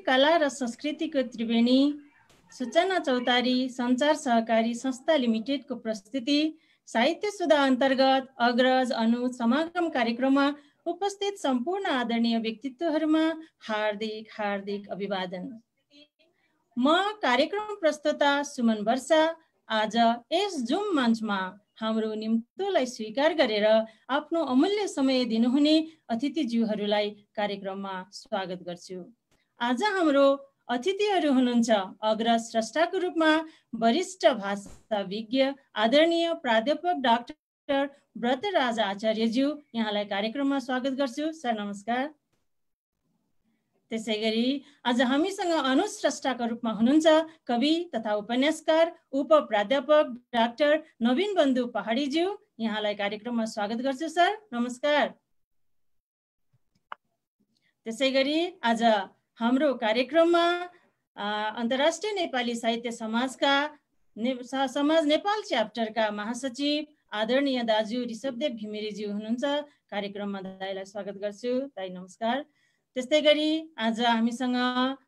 कला र संस्कृतिको त्रिवेणी सूचना चौतारी सञ्चार सहकारी संस्था लिमिटेडको प्रस्तुति साहित्य सुधा अन्तर्गत अग्रज अनुज समागम कार्यक्रममा उपस्थित सम्पूर्ण आदरणीय व्यक्तित्वहरूमा हार्दिक हार्दिक अभिवादन। म कार्यक्रम प्रस्तुता सुमन वर्षा आज यस जुम मञ्चमा हाम्रो निम्तोलाई स्वीकार गरेर आफ्नो अमूल्य समय दिनुहुने अतिथिज्यूहरूलाई कार्यक्रममा स्वागत गर्छु। आज हाम्रो अतिथिहरू हुनुहुन्छ अग्रज स्रष्टाको रूपमा वरिष्ठ भाषाविज्ञ आदरणीय प्राध्यापक डाक्टर व्रतराज आचार्यज्यू, यहाँलाई कार्यक्रममा स्वागत गर्छु। सर नमस्कार। त्यसैगरी आज हामीसँग अनुज स्रष्टाका रूपमा हुनुहुन्छ कवि तथा उपन्यासकार उप प्राध्यापक डाक्टर नवीन बन्धु पहाडीज्यू, यहाँलाई कार्यक्रममा स्वागत गर्छु। सर नमस्कार। त्यसैगरी आज हाम्रो कार्यक्रममा अन्तर्राष्ट्रिय नेपाली साहित्य समाजका समाज नेपाल च्याप्टरका महासचिव आदरणीय दाजु ऋषभदेव घिमिरेज्यू हुनुहुन्छ। कार्यक्रममा दाइलाई स्वागत गर्छु। दाइ नमस्कार। त्यस्तै गरी आज हामीसँग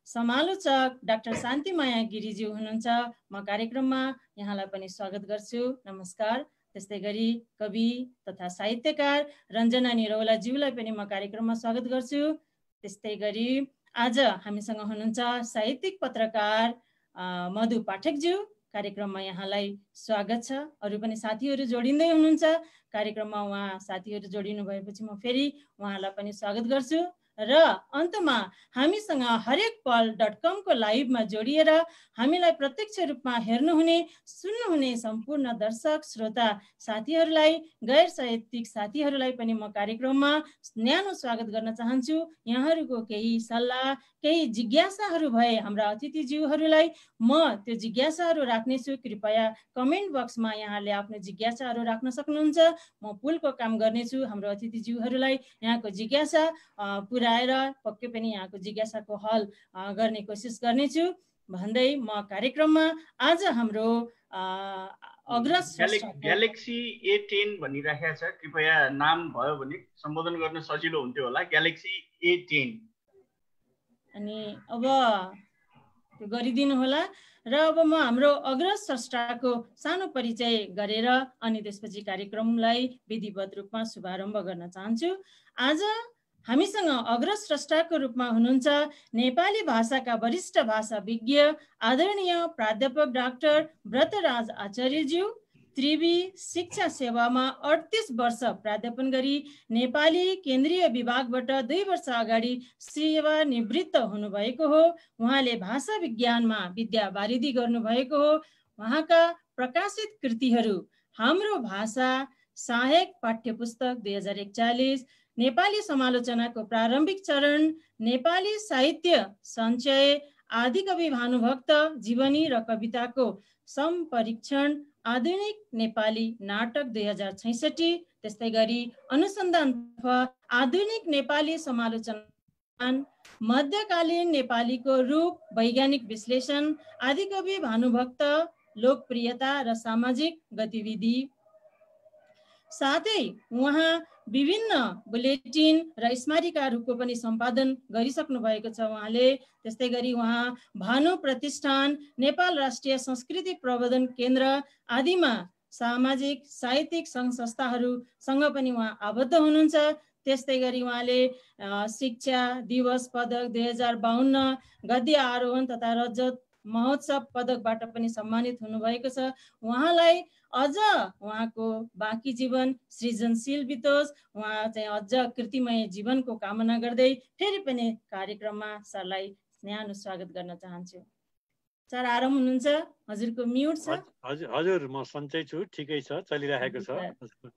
समालोचक डाक्टर शान्तिमाया गिरिज्यू हुनुहुन्छ। म कार्यक्रममा यहाँलाई पनि स्वागत गर्छु। नमस्कार। त्यस्तै गरी कवि तथा साहित्यकार रञ्जना निरौलाज्यूलाई पनि म कार्यक्रममा स्वागत गर्छु। त्यस्तै गरी आज हामीसँग हुनुहुन्छ साहित्यिक पत्रकार मधु पाठकज्यू, कार्यक्रममा यहाँलाई स्वागत छ। अरू पनि साथीहरू जोडिँदै हुनुहुन्छ कार्यक्रममा, उहाँ साथीहरू जोडिनु भएपछि म फेरि उहाँलाई पनि स्वागत गर्छु। र अन्तमा हामीसँग हरेकपल.com को लाइभमा जोडिएर हामीलाई प्रत्यक्ष रूपमा हेर्नुहुने सुन्नुहुने सम्पूर्ण दर्शक श्रोता साथीहरूलाई गैर साहित्यिक साथीहरूलाई पनि म कार्यक्रममा न्यानो स्वागत गर्न चाहन्छु। यहाँहरूको केही सल्लाह केही जिज्ञासाहरू भए हाम्रा अतिथिज्यूहरूलाई म त्यो जिज्ञासाहरू राख्नेछु। कृपया कमेन्ट बक्समा यहाँले आफ्नो जिज्ञासाहरू राख्न सक्नुहुन्छ। म पुलको काम गर्नेछु हाम्रो अतिथिज्यूहरूलाई यहाँको जिज्ञासा पुर्याएर पक्कै पनि यहाँको जिज्ञासाको हल गर्ने कोसिस गर्नेछु भन्दै म कार्यक्रममा आज हाम्रो अग्रज ग्यालेक्सी A10 भनिराखेको छ। कृपया नाम भयो भने सम्बोधन गर्न सजिलो हुन्थ्यो होला। ग्यालेक्सी A10 अनि अब त्यो गरिदिनु होला। र अब म हाम्रो अग्रज स्रष्टाको सानो परिचय गरेर अनि त्यसपछि कार्यक्रमलाई विधिवत रूपमा शुभारम्भ गर्न चाहन्छु। आज हामीसँग अग्रज स्रष्टाको रूपमा हुनुहुन्छ नेपाली भाषाका वरिष्ठ भाषाविज्ञ आदरणीय प्राध्यापक डाक्टर व्रतराज आचार्यज्यू। त्रिवी शिक्षा सेवामा 38 वर्ष प्राध्यापन गरी नेपाली केन्द्रीय विभागबाट 2 वर्ष अगाडि सेवानिवृत्त हुनुभएको हो। उहाँले भाषा विज्ञानमा विद्यावारिधि गर्नुभएको हो। उहाँका प्रकाशित कृतिहरू हाम्रो भाषा सहायक पाठ्यपुस्तक 2041, नेपाली समालोचनाको प्रारम्भिक चरण, नेपाली साहित्य सञ्चय, आदिकवि भानुभक्त जीवनी र कविताको सम्परीक्षण, आधुनिक नेपाली नाटक 2066, त्यस्तै गरी अनुसन्धान तथा आधुनिक नेपाली समालोचना, मध्यकालीन नेपालीको रूप वैज्ञानिक विश्लेषण, आदिकवि भानुभक्त लोकप्रियता र सामाजिक गतिविधि। साथै उहाँ विभिन्न बुलेटिन र स्मारिकाहरूको पनि सम्पादन गरिसक्नु भएको छ उहाँले। त्यस्तै गरी उहाँ भानु प्रतिष्ठान, नेपाल राष्ट्रिय संस्कृति प्रवर्धन केन्द्र आदिमा सामाजिक साहित्यिक सङ्घ संस्थाहरूसँग पनि उहाँ आबद्ध हुनुहुन्छ। त्यस्तै गरी उहाँले शिक्षा दिवस पदक 2052, गद्य आरोहण तथा रजत महोत्सव पदकबाट पनि सम्मानित हुनुभएको छ। उहाँलाई अझ उहाँको बाँकी जीवन सृजनशील बितोस्, उहाँ चाहिँ अझ कृतिमय जीवनको कामना गर्दै फेरि पनि कार्यक्रममा सरलाई न्यानो स्वागत गर्न चाहन्छु। सर आराम हुनुहुन्छ? हजुरको म्युट छ। हजुर म सन्चै छु, ठिकै छ, चलिरहेको छ।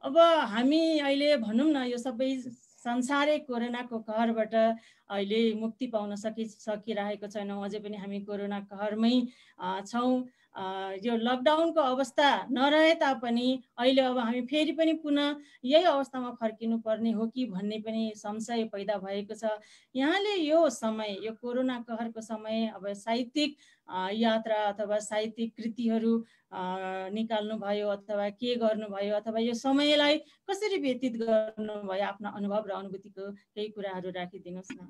अब हामी अहिले भनौँ न यो सबै संसारै कोरोनाको कहरबाट अहिले मुक्ति पाउन सकिरहेको छैनौँ। अझै पनि हामी कोरोना कहरमै छौँ। यो लकडाउनको अवस्था नरहे तापनि अहिले अब हामी फेरि पनि पुनः यही अवस्थामा फर्किनु पर्ने हो कि भन्ने पनि संशय पैदा भएको छ। यहाँले यो समय, यो कोरोना कहरको समय अब साहित्यिक यात्रा अथवा साहित्यिक कृतिहरू निकाल्नुभयो अथवा के गर्नुभयो अथवा यो समयलाई कसरी व्यतीत गर्नुभयो, आफ्नो अनुभव र अनुभूतिको केही कुराहरू राखिदिनुहोस् न।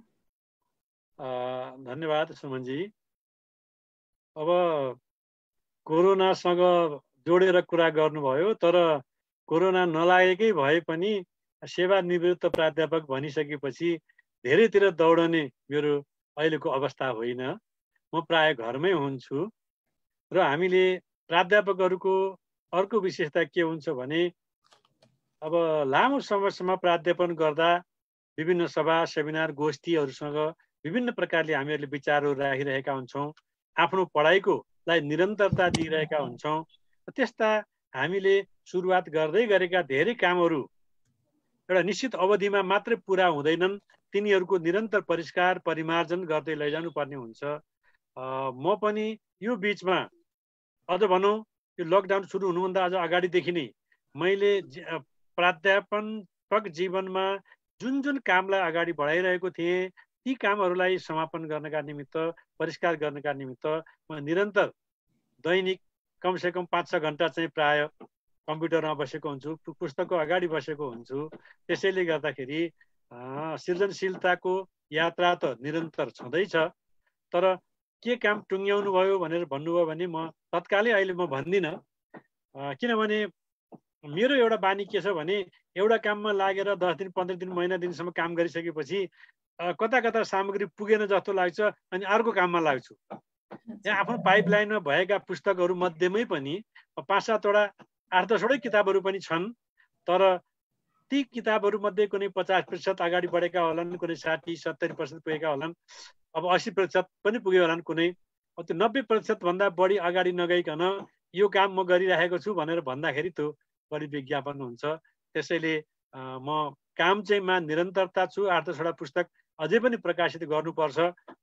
धन्यवाद सुमनजी। अब कोरोनासँग जोडेर कुरा गर्नुभयो, तर कोरोना नलागेकै भए पनि सेवानिवृत्त प्राध्यापक भनिसकेपछि धेरैतिर दौडने मेरो अहिलेको अवस्था होइन। म प्राय घरमै हुन्छु र हामीले प्राध्यापकहरूको अर्को विशेषता के हुन्छ भने अब लामो समयसम्म प्राध्यापन गर्दा विभिन्न सभा सेमिनार गोष्ठीहरूसँग विभिन्न प्रकारले हामीहरूले विचारहरू राखिरहेका हुन्छौँ, आफ्नो पढाइकोलाई निरन्तरता दिइरहेका हुन्छौँ। त्यस्ता हामीले सुरुवात गर्दै गरेका धेरै कामहरू एउटा निश्चित अवधिमा मात्रै पुरा हुँदैनन्, तिनीहरूको निरन्तर परिष्कार परिमार्जन गर्दै लैजानु पर्ने हुन्छ। म पनि यो बिचमा अझ भनौँ यो लकडाउन सुरु हुनुभन्दा अझ अगाडिदेखि नै मैले प्राध्यापक जीवनमा जुन जुन कामलाई अगाडि बढाइरहेको थिएँ ती कामहरूलाई समापन गर्नका निमित्त, परिष्कार गर्नका निमित्त म निरन्तर दैनिक कमसेकम 5-6 घन्टा चाहिँ प्राय कम्प्युटरमा बसेको हुन्छु, पुस्तकको अगाडि बसेको हुन्छु। त्यसैले गर्दाखेरि सृजनशीलताको यात्रा त निरन्तर छँदैछ। तर के काम टुङ्ग्याउनु भयो भनेर भन्नुभयो भने म तत्कालै अहिले म भन्दिनँ, किनभने मेरो एउटा बानी के छ भने एउटा काममा लागेर 10 दिन 15 दिन महिना दिनसम्म काम गरिसकेपछि कता कता सामग्री पुगेन जस्तो लाग्छ अनि अर्को काममा लाग्छु। यहाँ आफ्नो पाइपलाइनमा भएका पुस्तकहरू मध्येमै पनि 5-7वटा 8-10वटै किताबहरू पनि छन्, तर ती किताबहरू मध्ये कुनै 50% अगाडि बढेका होलान्, कुनै 60-70% पुगेका होलान्, अब 80% पनि पुग्यो होलान् कुनै। त्यो 90% भन्दा बढी अगाडि नगइकन यो काम म गरिरहेको छु भनेर भन्दाखेरि त्यो बढी विज्ञापन हुन्छ। त्यसैले म काम चाहिँमा निरन्तरता छु। 8-10वटा पुस्तक अझै पनि प्रकाशित गर्नुपर्छ।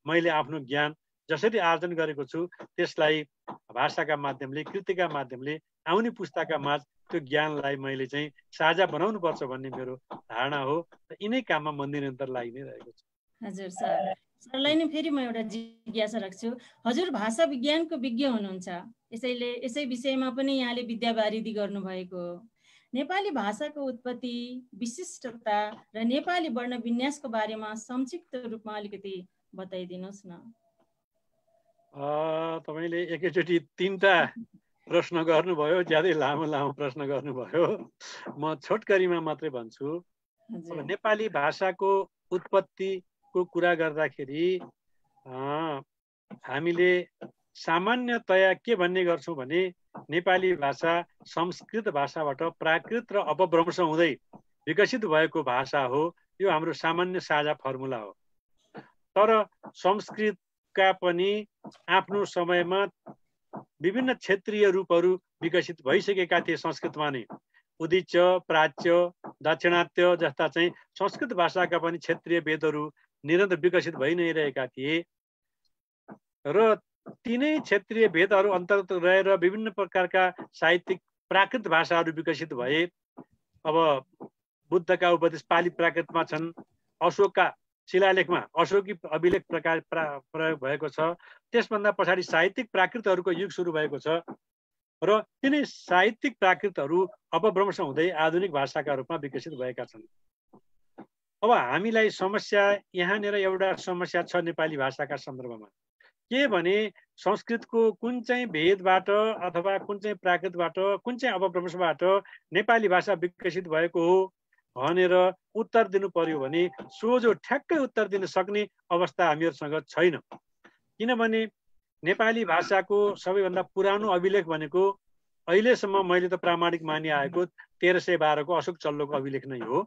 मैले आफ्नो ज्ञान जसरी आर्जन गरेको छु त्यसलाई भाषाका माध्यमले, कृतिका माध्यमले आउने पुस्ताका माझ त्यो ज्ञानलाई मैले चाहिँ साझा बनाउनुपर्छ भन्ने मेरो धारणा हो। यिनै काममा म निरन्तर लागि नै रहेको छु। हजुर सर, सरलाई नै फेरि म एउटा जिज्ञासा राख्छु। हजुर भाषा विज्ञानको विज्ञ हुनुहुन्छ, यसैले यसै विषयमा पनि यहाँले विद्यावारिधि गर्नुभएको हो। नेपाली भाषाको उत्पत्ति, विशिष्टता र नेपाली वर्ण विन्यासको बारेमा संक्षिप्त रूपमा अलिकति बताइदिनुहोस् न। तपाईँले एकैचोटि 3टा प्रश्न गर्नुभयो, ज्यादै लामो लामो प्रश्न गर्नुभयो। म छोटकरीमा मात्रै भन्छु। अब नेपाली भाषाको उत्पत्तिको कुरा गर्दाखेरि हामीले सामान्यतया के भन्ने गर्छौँ भने नेपाली भाषा संस्कृत भाषाबाट प्राकृत र अपभ्रंश हुँदै विकसित भएको भाषा हो। यो हाम्रो सामान्य साझा फर्मुला हो। तर संस्कृतका पनि आफ्नो समयमा विभिन्न क्षेत्रीय रूपहरू विकसित भइसकेका थिए। संस्कृतमा नै उदिच्य, प्राच्य, दाक्षिणात्य जस्ता चाहिँ संस्कृत भाषाका पनि क्षेत्रीय भेदहरू निरन्तर विकसित भइ नै रहेका थिए र तिनै क्षेत्रीय भेदहरू अन्तर्गत रहेर विभिन्न प्रकारका साहित्यिक प्राकृत भाषाहरू विकसित भए। अब बुद्धका उपदेश पाली प्राकृतमा छन्, अशोकका शिलालेखमा अशोकी अभिलेख प्रकार प्रयोग भएको छ। त्यसभन्दा पछाडि साहित्यिक प्राकृतहरूको युग सुरु भएको छ र तिनै साहित्यिक प्राकृतहरू अपभ्रंश हुँदै आधुनिक भाषाका रूपमा विकसित भएका छन्। अब हामीलाई समस्या यहाँनिर एउटा समस्या छ नेपाली भाषाका सन्दर्भमा, के भने संस्कृतको कुन चाहिँ भेदबाट अथवा कुन चाहिँ प्राकृतबाट, कुन चाहिँ अपभ्रंशबाट नेपाली भाषा विकसित भएको हो भनेर उत्तर दिनु पर्यो भने सोझो ठ्याक्कै उत्तर दिन सक्ने अवस्था हामीहरूसँग छैन। किनभने नेपाली भाषाको सबैभन्दा पुरानो अभिलेख भनेको अहिलेसम्म मैले त प्रामाणिक मानिआएको 1312 को अशोक चल्लोको अभिलेख नै हो।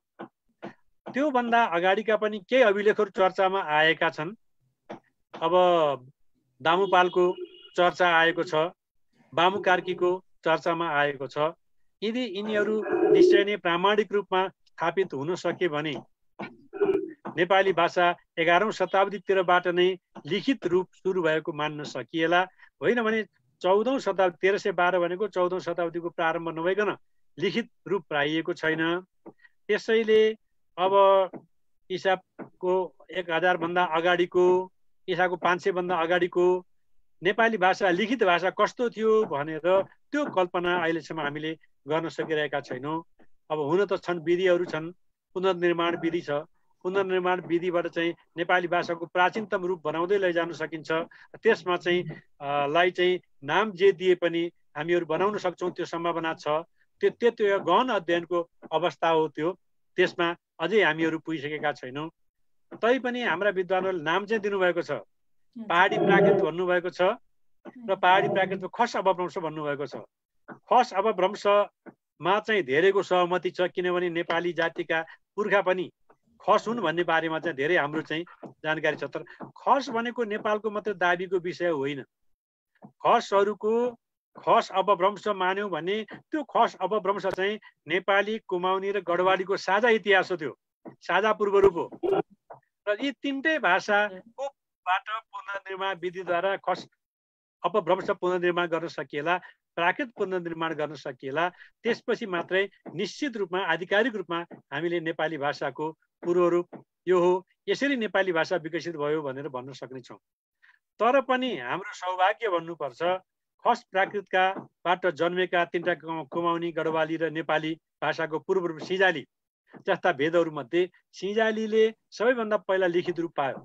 त्योभन्दा अगाडिका पनि केही अभिलेखहरू चर्चामा आएका छन्। अब दामुपालको चर्चा आएको छ, बामु कार्कीको चर्चामा आएको छ। यदि यिनीहरू निश्चय नै प्रामाणिक रूपमा स्थापित हुन सके भने नेपाली भाषा 11औं शताब्दीतिरबाट नै लिखित रूप सुरु भएको मान्न सकिएला। होइन भने 14औं शताब्दी 1312 भनेको 14औं शताब्दीको प्रारम्भ नभइकन लिखित रूप पाइएको छैन। त्यसैले अब ईसाको 1000 भन्दा अगाडिको, ईसाको 500 भन्दा अगाडिको नेपाली भाषा लिखित भाषा कस्तो थियो भनेर त्यो कल्पना अहिलेसम्म हामीले गर्न सकिरहेका छैनौँ। अब हुन त छन्, विधिहरू छन्, पुनर्निर्माण विधि छ, पुनर्निर्माण विधिबाट चाहिँ नेपाली भाषाको प्राचीनतम रूप बनाउँदै लैजान सकिन्छ। त्यसमा चाहिँ लाई चाहिँ नाम जे दिए पनि हामीहरू बनाउन सक्छौँ, त्यो सम्भावना छ। त्यो गहन अध्ययनको अवस्था हो त्यो। त्यसमा अझै हामीहरू पुगिसकेका छैनौँ। तैपनि हाम्रा विद्वानहरूले नाम चाहिँ दिनुभएको छ, पहाडी प्राकृत भन्नुभएको छ र पहाडी प्राकृतको खस अपभ्रंश भन्नुभएको छ। खस अपभ्रंशमा चाहिँ धेरैको सहमति छ, किनभने नेपाली जातिका पुर्खा पनि खस हुन् भन्ने बारेमा चाहिँ धेरै हाम्रो चाहिँ जानकारी छ। तर खस भनेको नेपालको मात्र दाबीको विषय होइन। खसहरूको खस अपभ्रंश मान्यौँ भने त्यो खस अपभ्रंश चाहिँ नेपाली, कुमाउनी र गढवालीको साझा इतिहास हो, त्यो साझा पूर्वरूप हो। र यी तीनटै भाषाकोबाट पुनर्निर्माण विधिद्वारा खस अपभ्रंश पुनर्निर्माण गर्न सकिएला, प्राकृत पुनर्निर्माण गर्न सकिएला, त्यसपछि मात्रै निश्चित रूपमा आधिकारिक रूपमा हामीले नेपाली भाषाको पूर्वरूप यो हो, यसरी नेपाली भाषा विकसित भयो भनेर भन्न सक्नेछौँ। तर पनि हाम्रो सौभाग्य भन्नुपर्छ, खस प्राकृतकाबाट जन्मेका तीनटा कुमाउनी, गढवाली र नेपाली भाषाको पूर्वरूप सिंजाली जस्ता भेदहरूमध्ये सिंजालीले सबैभन्दा पहिला लिखित रूप पायो।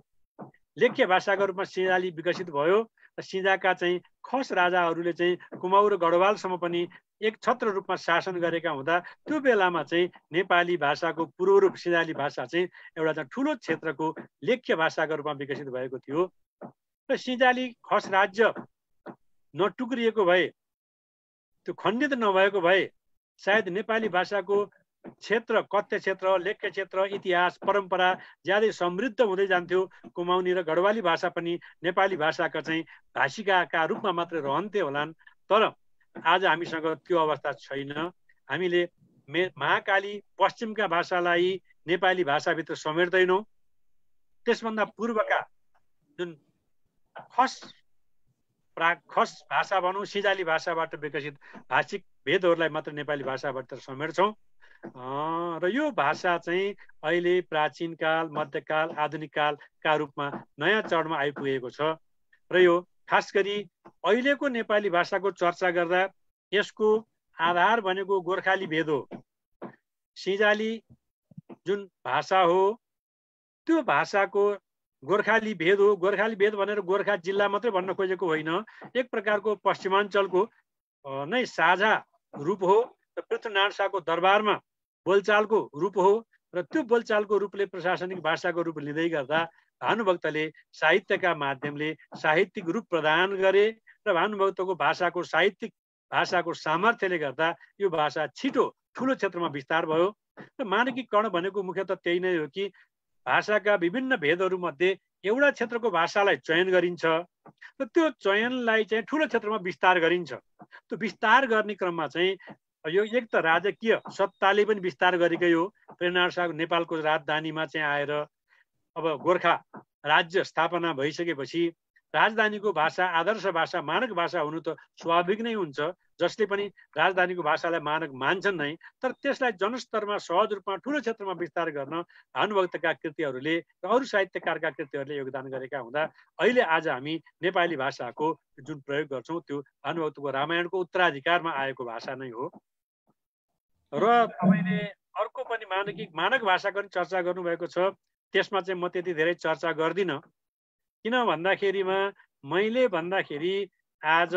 लेख्य भाषाका रूपमा सिंजाली विकसित भयो। सिंजाका चाहिँ खस राजाहरूले चाहिँ कुमाउ र गढवालसम्म पनि एक छत्र रूपमा शासन गरेका हुँदा त्यो बेलामा चाहिँ नेपाली भाषाको पूर्वरूप सिंजाली भाषा चाहिँ एउटा चाहिँ ठुलो क्षेत्रको लेख्य भाषाका रूपमा विकसित भएको थियो। र सिंजाली खस राज्य नटुक्रिएको भए, त्यो खण्डित नभएको भए सायद नेपाली भाषाको क्षेत्र, कथ्य क्षेत्र, लेख्य क्षेत्र, इतिहास, परम्परा ज्यादै समृद्ध हुँदै जान्थ्यो। कुमाउनी र गढवाली भाषा पनि नेपाली भाषाका चाहिँ भाषिकाका रूपमा मात्रै रहन्थे होलान्। तर आज हामीसँग त्यो अवस्था छैन। हामीले महाकाली पश्चिमका भाषालाई नेपाली भाषाभित्र समेट्दैनौँ। त्यसभन्दा पूर्वका जुन खस भाषा भनौँ, सिंजाली भाषाबाट विकसित भाषिक भेदहरूलाई मात्र नेपाली भाषाबाट समेट्छौँ। र यो भाषा चाहिँ अहिले प्राचीन काल, मध्यकाल, आधुनिक कालका रूपमा नयाँ चरणमा आइपुगेको छ। र यो खास गरी अहिलेको नेपाली भाषाको चर्चा गर्दा यसको आधार भनेको गोर्खाली भेद हो। सिंजाली जुन भाषा हो त्यो भाषाको गोर्खाली भेद हो। गोर्खाली भेद भनेर गोर्खा जिल्ला मात्रै भन्न खोजेको होइन, एक प्रकारको पश्चिमाञ्चलको नै साझा रूप हो र पृथ्वीनारायण शाहको दरबारमा बोलचालको रूप हो। र त्यो बोलचालको रूपले प्रशासनिक भाषाको रूप लिँदै गर्दा भानुभक्तले साहित्यका माध्यमले साहित्यिक रूप प्रदान गरे र भानुभक्तको भाषाको साहित्यिक भाषाको सामर्थ्यले गर्दा यो भाषा छिटो ठुलो क्षेत्रमा विस्तार भयो। र मानकीकरण भनेको मुख्यतः त्यही नै हो कि भाषाका विभिन्न भेदहरूमध्ये एउटा क्षेत्रको भाषालाई चयन गरिन्छ र त्यो चयनलाई चाहिँ ठुलो क्षेत्रमा विस्तार गरिन्छ। त्यो विस्तार गर्ने क्रममा चाहिँ यो एक त राजकीय सत्ताले पनि विस्तार गरेकै हो। पृथ्वीनारायण शाह नेपालको राजधानीमा चाहिँ आएर अब गोर्खा राज्य स्थापना भइसकेपछि राजधानीको भाषा आदर्श भाषा, मानक भाषा हुनु त स्वाभाविक नै हुन्छ। जसले पनि राजधानीको भाषालाई मानक मान्छन् नै, तर त्यसलाई जनस्तरमा सहज रूपमा ठुलो क्षेत्रमा विस्तार गर्न भानुभक्तका कृतिहरूले र अरू साहित्यकारका कृतिहरूले योगदान गरेका हुँदा अहिले आज हामी नेपाली भाषाको जुन प्रयोग गर्छौँ त्यो भानुभक्तको रामायणको उत्तराधिकारमा आएको भाषा नै हो। र तपाईँले अर्को पनि मानक भाषाको पनि चर्चा गर्नुभएको छ। त्यसमा चाहिँ म त्यति धेरै चर्चा गर्दिनँ, किन भन्दाखेरिमा मैले भन्दाखेरि आज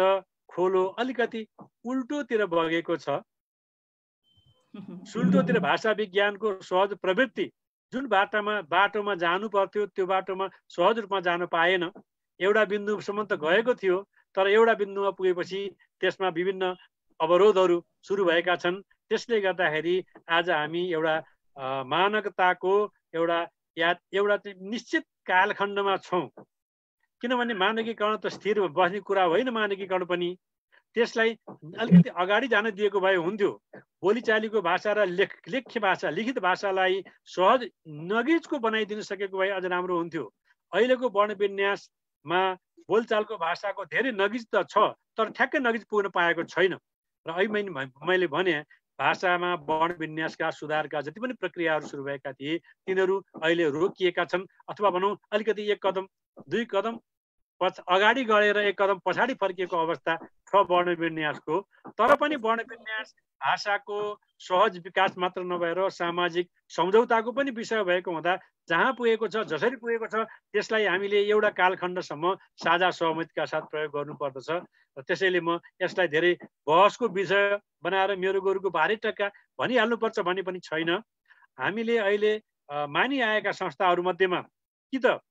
खोलो अलिकति उल्टोतिर बगेको छ। सुल्टोतिर भाषा विज्ञानको सहज प्रवृत्ति जुन बाटोमा जानु पर्थ्यो त्यो बाटोमा सहज रूपमा जान पाएन। एउटा बिन्दुसम्म त गएको थियो, तर एउटा बिन्दुमा पुगेपछि त्यसमा विभिन्न अवरोधहरू सुरु भएका छन्। त्यसले गर्दाखेरि आज हामी एउटा मानकताको एउटा निश्चित कालखण्डमा छौँ। किनभने मानकीकरण त स्थिर बस्ने कुरा होइन। मानकीकरण पनि त्यसलाई अलिकति अगाडि जान दिएको भए हुन्थ्यो। बोलीचालीको भाषा र लेख्य भाषा, लिखित भाषालाई सहज नगिजको बनाइदिन सकेको भए अझ राम्रो हुन्थ्यो। अहिलेको वर्णविन्यासमा बोलचालको भाषाको धेरै नगिज त छ, तर ठ्याक्कै नगिज पुग्न पाएको छैन। र अहिले मैले भने भाषामा वर्णविन्यासका सुधारका जति पनि प्रक्रियाहरू सुरु भएका थिए तिनीहरू अहिले रोकिएका छन्, अथवा भनौँ अलिकति एक कदम दुई कदम अगाडि गएर एक कदम पछाडि फर्किएको अवस्था छ वर्णविन्यासको। तर पनि वर्णविन्यास भाषाको सहज विकास मात्र नभएर सामाजिक सम्झौताको पनि विषय भएको हुँदा जहाँ पुगेको छ, जसरी पुगेको छ, त्यसलाई हामीले एउटा कालखण्डसम्म साझा सहमतिका साथ प्रयोग गर्नुपर्दछ। त्यसैले म यसलाई धेरै बहसको विषय बनाएर मेरो गोरुको भारी टक्का भनिहाल्नुपर्छ भन्ने पनि छैन। हामीले अहिले मानिआएका संस्थाहरूमध्येमा कि त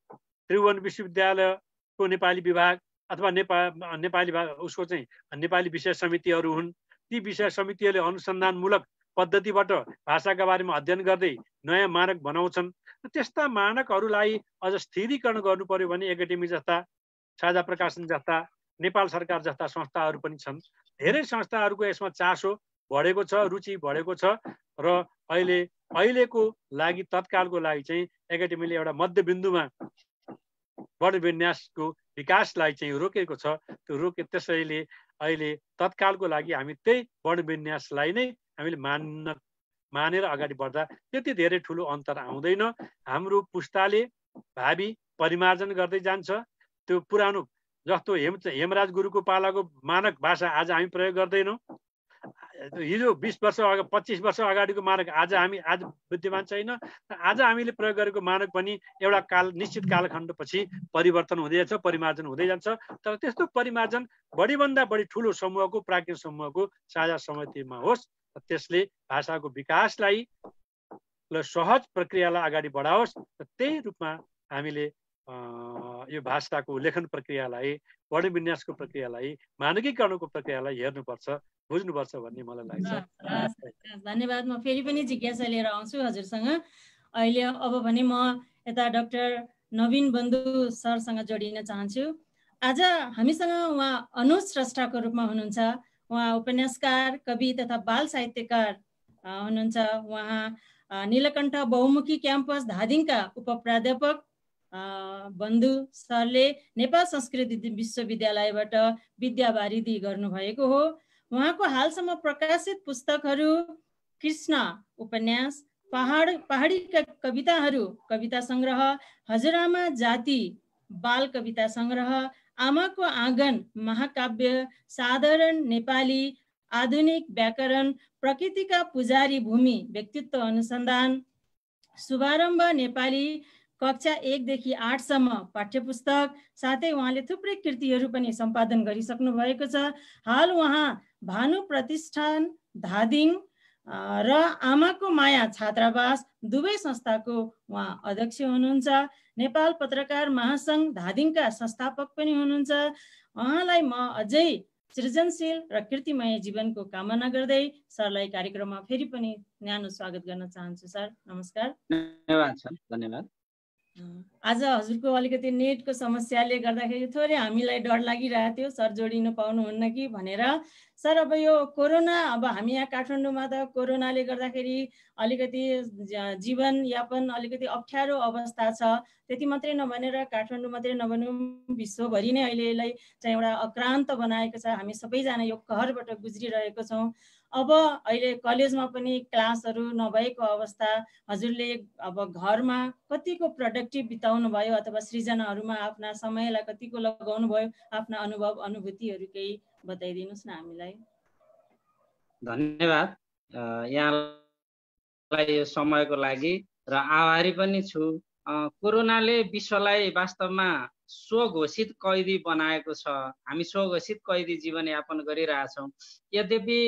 त्रिभुवन विश्वविद्यालयको नेपाली विभाग अथवा नेपाली उसको चाहिँ नेपाली विषय समितिहरू हुन्। ती विषय समितिहरूले अनुसन्धानमूलक पद्धतिबाट भाषाका बारेमा अध्ययन गर्दै नयाँ मानक बनाउँछन्। त्यस्ता मानकहरूलाई अझ स्थिरीकरण गर्नु पर्यो भने एकाडेमी जस्ता, साझा प्रकाशन जस्ता, नेपाल सरकार जस्ता संस्थाहरू पनि छन्। धेरै संस्थाहरूको यसमा चासो बढेको छ, रुचि बढेको छ र अहिलेको लागि तत्कालको लागि चाहिँ एकाडेमीले एउटा मध्यबिन्दुमा वर्णविन्यासको विकासलाई चाहिँ रोकेको छ। त्यो त्यसैले अहिले तत्कालको लागि हामी त्यही वर्णविन्यासलाई नै हामीले मानेर अगाडि बढ्दा त्यति धेरै ठुलो अन्तर आउँदैन। हाम्रो पुस्ताले भावी परिमार्जन गर्दै जान्छ। त्यो पुरानो जस्तो हेमराज गुरुको पालाको मानक भाषा आज हामी प्रयोग गर्दैनौँ। हिजो 20 वर्ष 25 वर्ष अगाडिको मानक आज विद्यमान छैन। आज हामीले प्रयोग गरेको मानक पनि एउटा निश्चित कालखण्डपछि परिवर्तन हुँदै जान्छ, परिमार्जन हुँदै जान्छ। तर त्यस्तो परिमार्जन बढीभन्दा बढी ठुलो समूहको, प्राज्ञ समूहको साझा सहमतिमा होस्। त्यसले भाषाको विकासलाई सहज प्रक्रियालाई अगाडि बढाओस्। त्यही रूपमा हामीले यो भाषाको लेखन प्रक्रियालाई, वर्णविन्यासको प्रक्रियालाई, मानकीकरणको प्रक्रियालाई हेर्नुपर्छ, बुझ्नुपर्छ भन्ने मलाई लाग्छ। धन्यवाद। म फेरि पनि जिज्ञासा लिएर आउँछु हजुरसँग। अहिले अब भने म यता डाक्टर नवीन बन्धु सरसँग जोडिन चाहन्छु। आज हामीसँग उहाँ अनुज स्रष्टाको रूपमा हुनुहुन्छ। उहाँ उपन्यासकार, कवि तथा बाल साहित्यकार हुनुहुन्छ। उहाँ नीलकण्ठ बहुमुखी क्याम्पस धादिङका उपप्राध्यापक बन्धु सरले नेपाल संस्कृत विश्वविद्यालयबाट विद्यावारिधि गर्नुभएको हो। उहाँको हालसम्म प्रकाशित पुस्तकहरू कृष्ण उपन्यास, पहाडी कविताहरू, कविता सङ्ग्रह, हजुरआमा जाति बाल कविता सङ्ग्रह, आमाको आँगन महाकाव्य, साधारण नेपाली, आधुनिक व्याकरण, प्रकृतिका पुजारी भूमि व्यक्तित्व अनुसन्धान, शुभारम्भ नेपाली कक्षा 1 देखि 8 सम्म पाठ्यपुस्तक, साथै उहाँले थुप्रै कृतिहरू पनि सम्पादन गरिसक्नु भएको छ। हाल उहाँ भानु प्रतिष्ठान धादिङ र आमाको माया छात्रावास दुवै संस्थाको उहाँ अध्यक्ष हुनुहुन्छ। नेपाल पत्रकार महासङ्घ धादिङका संस्थापक पनि हुनुहुन्छ। उहाँलाई म अझै सृजनशील र कृतिमय जीवनको कामना गर्दै सरलाई कार्यक्रममा फेरि पनि न्यानो स्वागत गर्न चाहन्छु। सर नमस्कार। धन्यवाद सर, धन्यवाद। आज हजुरको अलिकति नेटको समस्याले गर्दाखेरि थोरै हामीलाई डर लागिरहेको थियो सर जोडिन पाउनुहुन्न कि भनेर। सर अब यो कोरोना, अब हामी यहाँ काठमाडौँमा त कोरोनाले गर्दाखेरि अलिकति जीवनयापन अलिकति अप्ठ्यारो अवस्था छ। त्यति मात्रै नभनेर काठमाडौँ मात्रै नभनौँ, विश्वभरि नै अहिले यसलाई चाहिँ एउटा आक्रान्त बनाएको छ। हामी सबैजना यो कहरबाट गुज्रिरहेको छौँ। अब अहिले कलेजमा पनि क्लासहरू नभएको अवस्था, हजुरले अब घरमा कतिको प्रोडक्टिभ बिताउनु भयो अथवा सृजनाहरूमा आफ्ना समयलाई कतिको लगाउनु भयो, आफ्ना अनुभव अनुभूतिहरू केही बताइदिनुहोस् न हामीलाई। धन्यवाद यहाँलाई यो समयको लागि र आभारी पनि छु। कोरोनाले विश्वलाई वास्तवमा स्वघोषित कैदी बनाएको छ। हामी स्वघोषित कैदी जीवनयापन गरिरहेछौँ। यद्यपि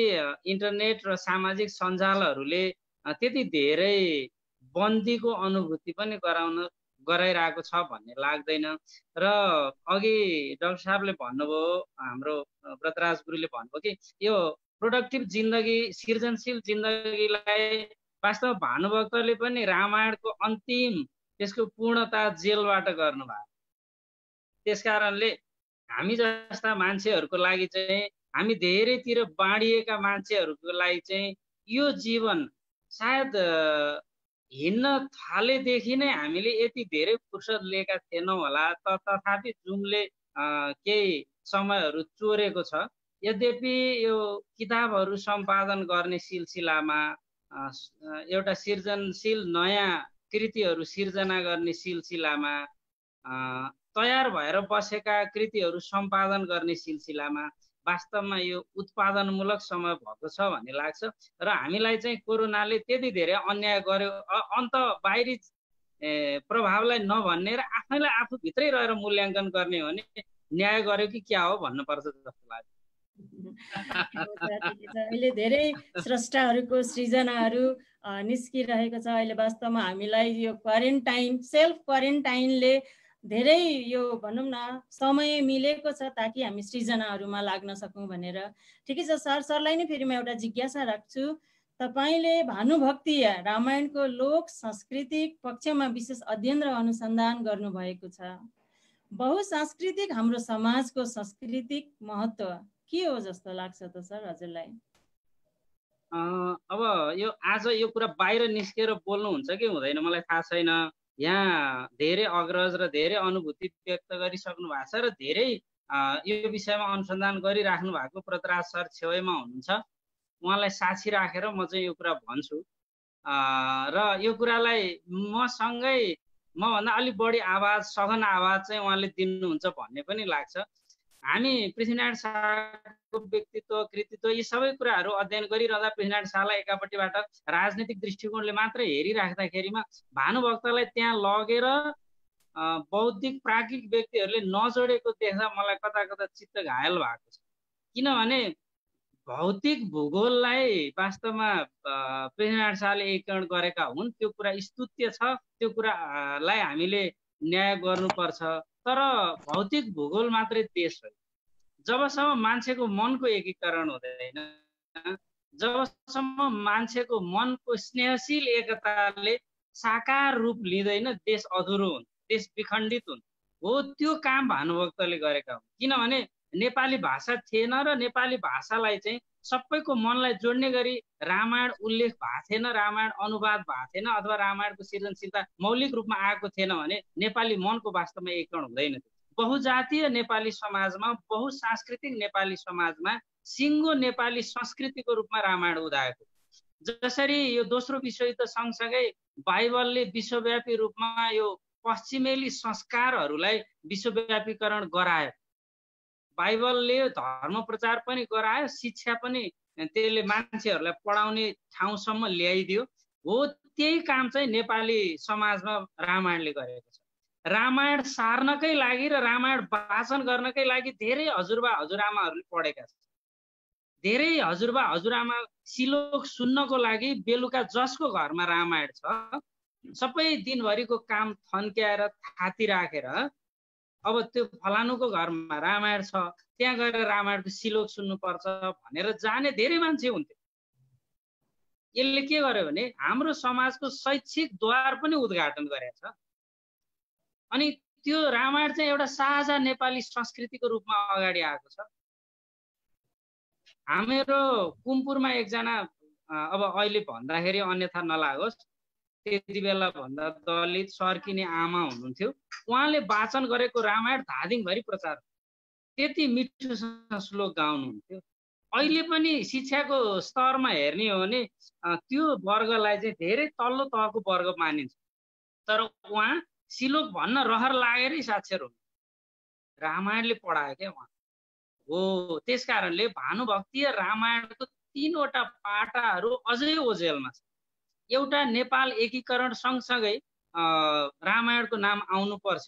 इन्टरनेट र सामाजिक सञ्जालहरूले त्यति धेरै बन्दीको अनुभूति पनि गराइरहेको छ भन्ने लाग्दैन। र अघि डाक्टर साहबले भन्नुभयो, हाम्रो व्रतराज गुरुले भन्नुभयो कि यो प्रोडक्टिभ जिन्दगी, सृजनशील जिन्दगीलाई वास्तव भानुभक्तले पनि रामायणको अन्तिम त्यसको पूर्णता जेलबाट गर्नुभयो। त्यसकारणले हामी जस्ता मान्छेहरूको लागि चाहिँ, हामी धेरैतिर बाँडिएका मान्छेहरूको लागि चाहिँ यो जीवन सायद हिँड्न थालेदेखि नै हामीले यति धेरै फुर्सद लिएका थिएनौँ होला। तथापि जुमले केही समयहरू चोरेको छ। यद्यपि यो किताबहरू सम्पादन गर्ने सिलसिलामा, एउटा सृजनशील नयाँ कृतिहरू सिर्जना गर्ने सिलसिलामा तयार भएर बसेका कृतिहरू सम्पादन गर्ने सिलसिलामा वास्तवमा यो उत्पादनमूलक समय भएको छ भन्ने लाग्छ। र हामीलाई चाहिँ कोरोनाले त्यति धेरै अन्याय गर्यो, अन्त बाहिरी प्रभावलाई नभन्ने र आफैलाई आफूभित्रै रहेर मूल्याङ्कन गर्ने हो भने न्याय गर्यो कि क्या हो भन्नुपर्छ जस्तो लाग्छ। अहिले धेरै स्रष्टाहरूको सृजनाहरू निस्किरहेको छ। अहिले वास्तवमा हामीलाई यो क्वारेन्टाइन, सेल्फ क्वारेन्टाइनले धेरै यो भनौँ न समय मिलेको छ ताकि हामी सृजनाहरूमा लाग्न सकौँ भनेर। ठिकै छ सर, सरलाई नै फेरि म एउटा जिज्ञासा राख्छु। तपाईँले भानुभक्ति रामायणको लोक सांस्कृतिक पक्षमा विशेष अध्ययन र अनुसन्धान गर्नुभएको छ। बहुसांस्कृतिक हाम्रो समाजको सांस्कृतिक महत्त्व के हो जस्तो लाग्छ त सर हजुरलाई? अब यो आज यो कुरा बाहिर निस्केर बोल्नुहुन्छ कि हुँदैन मलाई थाहा छैन। यहाँ धेरै अग्रज र धेरै अनुभूति व्यक्त गरिसक्नु भएको छ र धेरै यो विषयमा अनुसन्धान गरिराख्नु भएको प्रतराज सर छेउमा हुनुहुन्छ। उहाँलाई साक्षी राखेर म चाहिँ यो कुरा भन्छु र यो कुरालाई मभन्दा अलिक बढी आवाज, सघन आवाज चाहिँ उहाँले दिनुहुन्छ भन्ने पनि लाग्छ। हामी पृथ्वीनारायण शाहको व्यक्तित्व, कृतित्व यी सबै कुराहरू अध्ययन गरिरहँदा पृथ्वीनारायण शाहलाई एकापट्टिबाट राजनीतिक दृष्टिकोणले मात्र हेरिराख्दाखेरिमा भानुभक्तलाई त्यहाँ लगेर बौद्धिक प्राज्ञिक व्यक्तिहरूले नजोडेको देख्दा मलाई कता कता चित्त घायल भएको छ। किनभने भौतिक भूगोललाई वास्तवमा पृथ्वीनारायण शाहले एकीकरण गरेका हुन्, त्यो कुरा स्तुत्य छ, त्यो कुरालाई हामीले न्याय गर्नुपर्छ। तर भौतिक भूगोल मात्रै देश हो। जबसम्म मान्छेको मनको एकीकरण हुँदैन, जबसम्म मान्छेको मनको स्नेहशील एकताले साकार रूप लिँदैन, देश अधुरो हुन्छ, देश विखण्डित हुन्छ। हो त्यो काम भानुभक्तले गरेका हुन्। किनभने नेपाली भाषा थिएन र नेपाली भाषालाई चाहिँ सबैको मनलाई जोड्ने गरी रामायण उल्लेख भएको थिएन, रामायण अनुवाद भएको थिएन, अथवा रामायणको सृजनशीलता मौलिक रूपमा आएको थिएन भने नेपाली मनको वास्तवमा एकीकरण हुँदैन थियो। बहुजातीय नेपाली समाजमा, बहुसांस्कृतिक नेपाली समाजमा सिङ्गो नेपाली संस्कृतिको रूपमा रामायण उदाएको। जसरी यो दोस्रो विश्वयुद्ध सँगसँगै बाइबलले विश्वव्यापी रूपमा यो पश्चिमेली संस्कारहरूलाई विश्वव्यापीकरण गरायो, बाइबलले धर्म प्रचार पनि गरायो, शिक्षा पनि त्यसले मान्छेहरूलाई पढाउने ठाउँसम्म ल्याइदियो। हो त्यही काम चाहिँ नेपाली समाजमा रामायणले गरेको छ। रामायण सार्नकै लागि र रामायण वाचन गर्नकै लागि धेरै हजुरबा हजुरआमाहरूले पढेका छन्। धेरै हजुरबा हजुरआमा सिलोक सुन्नको लागि बेलुका जसको घरमा रामायण छ, सबै दिनभरिको काम थन्क्याएर थाती राखेर अब त्यो फलानुको घरमा रामायण छ, त्यहाँ गएर रामायणको सिलोक सुन्नुपर्छ भनेर जाने धेरै मान्छे हुन्थे। यसले के गर्यो भने हाम्रो समाजको शैक्षिक द्वार पनि उद्घाटन गरेको छ। अनि त्यो रामायण चाहिँ एउटा साझा नेपाली संस्कृतिको रूपमा अगाडि आएको छ। हाम्रो कुमपुरमा एकजना, अब अहिले भन्दाखेरि अन्यथा नलागोस्, त्यति बेला भन्दा दलित सर्किने आमा हुनुहुन्थ्यो। उहाँले वाचन गरेको रामायण धादिङभरि प्रचार, त्यति मिठोसँग श्लोक गाउनुहुन्थ्यो। अहिले पनि शिक्षाको स्तरमा हेर्ने हो भने त्यो वर्गलाई चाहिँ धेरै तल्लो तहको वर्ग मानिन्छ। तर उहाँ श्लोक भन्न रहर लागेरै साक्षर हुनु, रामायणले पढायो क्या उहाँ हो। त्यस कारणले भानुभक्तीय रामायणको 3वटा पाटाहरू अझै ओझेलमा छ। एउटा नेपाल एकीकरण सँगसँगै रामायणको नाम आउनुपर्छ।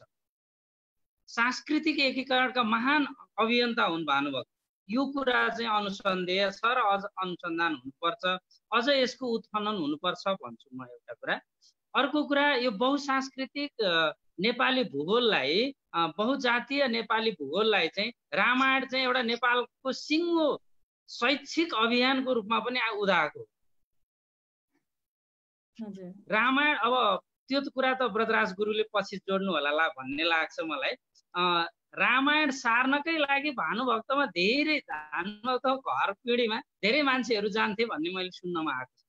सांस्कृतिक एकीकरणका महान अभियन्ता हुन् भानुभक्त। यो कुरा चाहिँ अनुसन्देह छ र अझ अनुसन्धान हुनुपर्छ, अझ यसको उत्खनन हुनुपर्छ भन्छु म एउटा कुरा। अर्को कुरा, यो बहुसांस्कृतिक नेपाली भूगोललाई, बहुजातीय नेपाली भूगोललाई चाहिँ रामायण चाहिँ एउटा नेपालको सिङ्गो शैक्षिक अभियानको रूपमा पनि उदाएको। रामायण, अब त्यो कुरा त ब्रजराज गुरुले पछि जोड्नु होला भन्ने लाग्छ मलाई। रामायण सार्नकै लागि भानुभक्तमा धेरै, भानुभक्तको घर पिँढीमा धेरै मान्छेहरू जान्थे भन्ने मैले सुन्नमा आएको छ।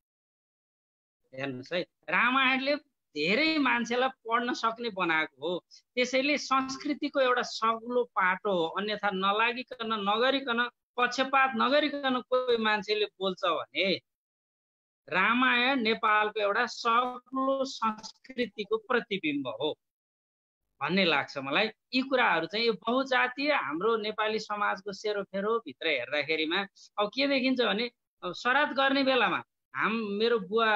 हेर्नुहोस् है, रामायणले धेरै मान्छेलाई पढ्न सक्ने बनाएको हो। त्यसैले संस्कृतिको एउटा सग्लो पाटो हो। अन्यथा नलागिकन, नगरिकन, पक्षपात नगरिकन कोही मान्छेले बोल्छ भने रामायण नेपालको एउटा सग्लो संस्कृतिको प्रतिबिम्ब हो भन्ने लाग्छ मलाई। यी कुराहरू चाहिँ यो बहुजातीय हाम्रो नेपाली समाजको सेरोफेरो भित्र हेर्दाखेरिमा अब के देखिन्छ भने श्राद्ध गर्ने बेलामा मेरो बुवा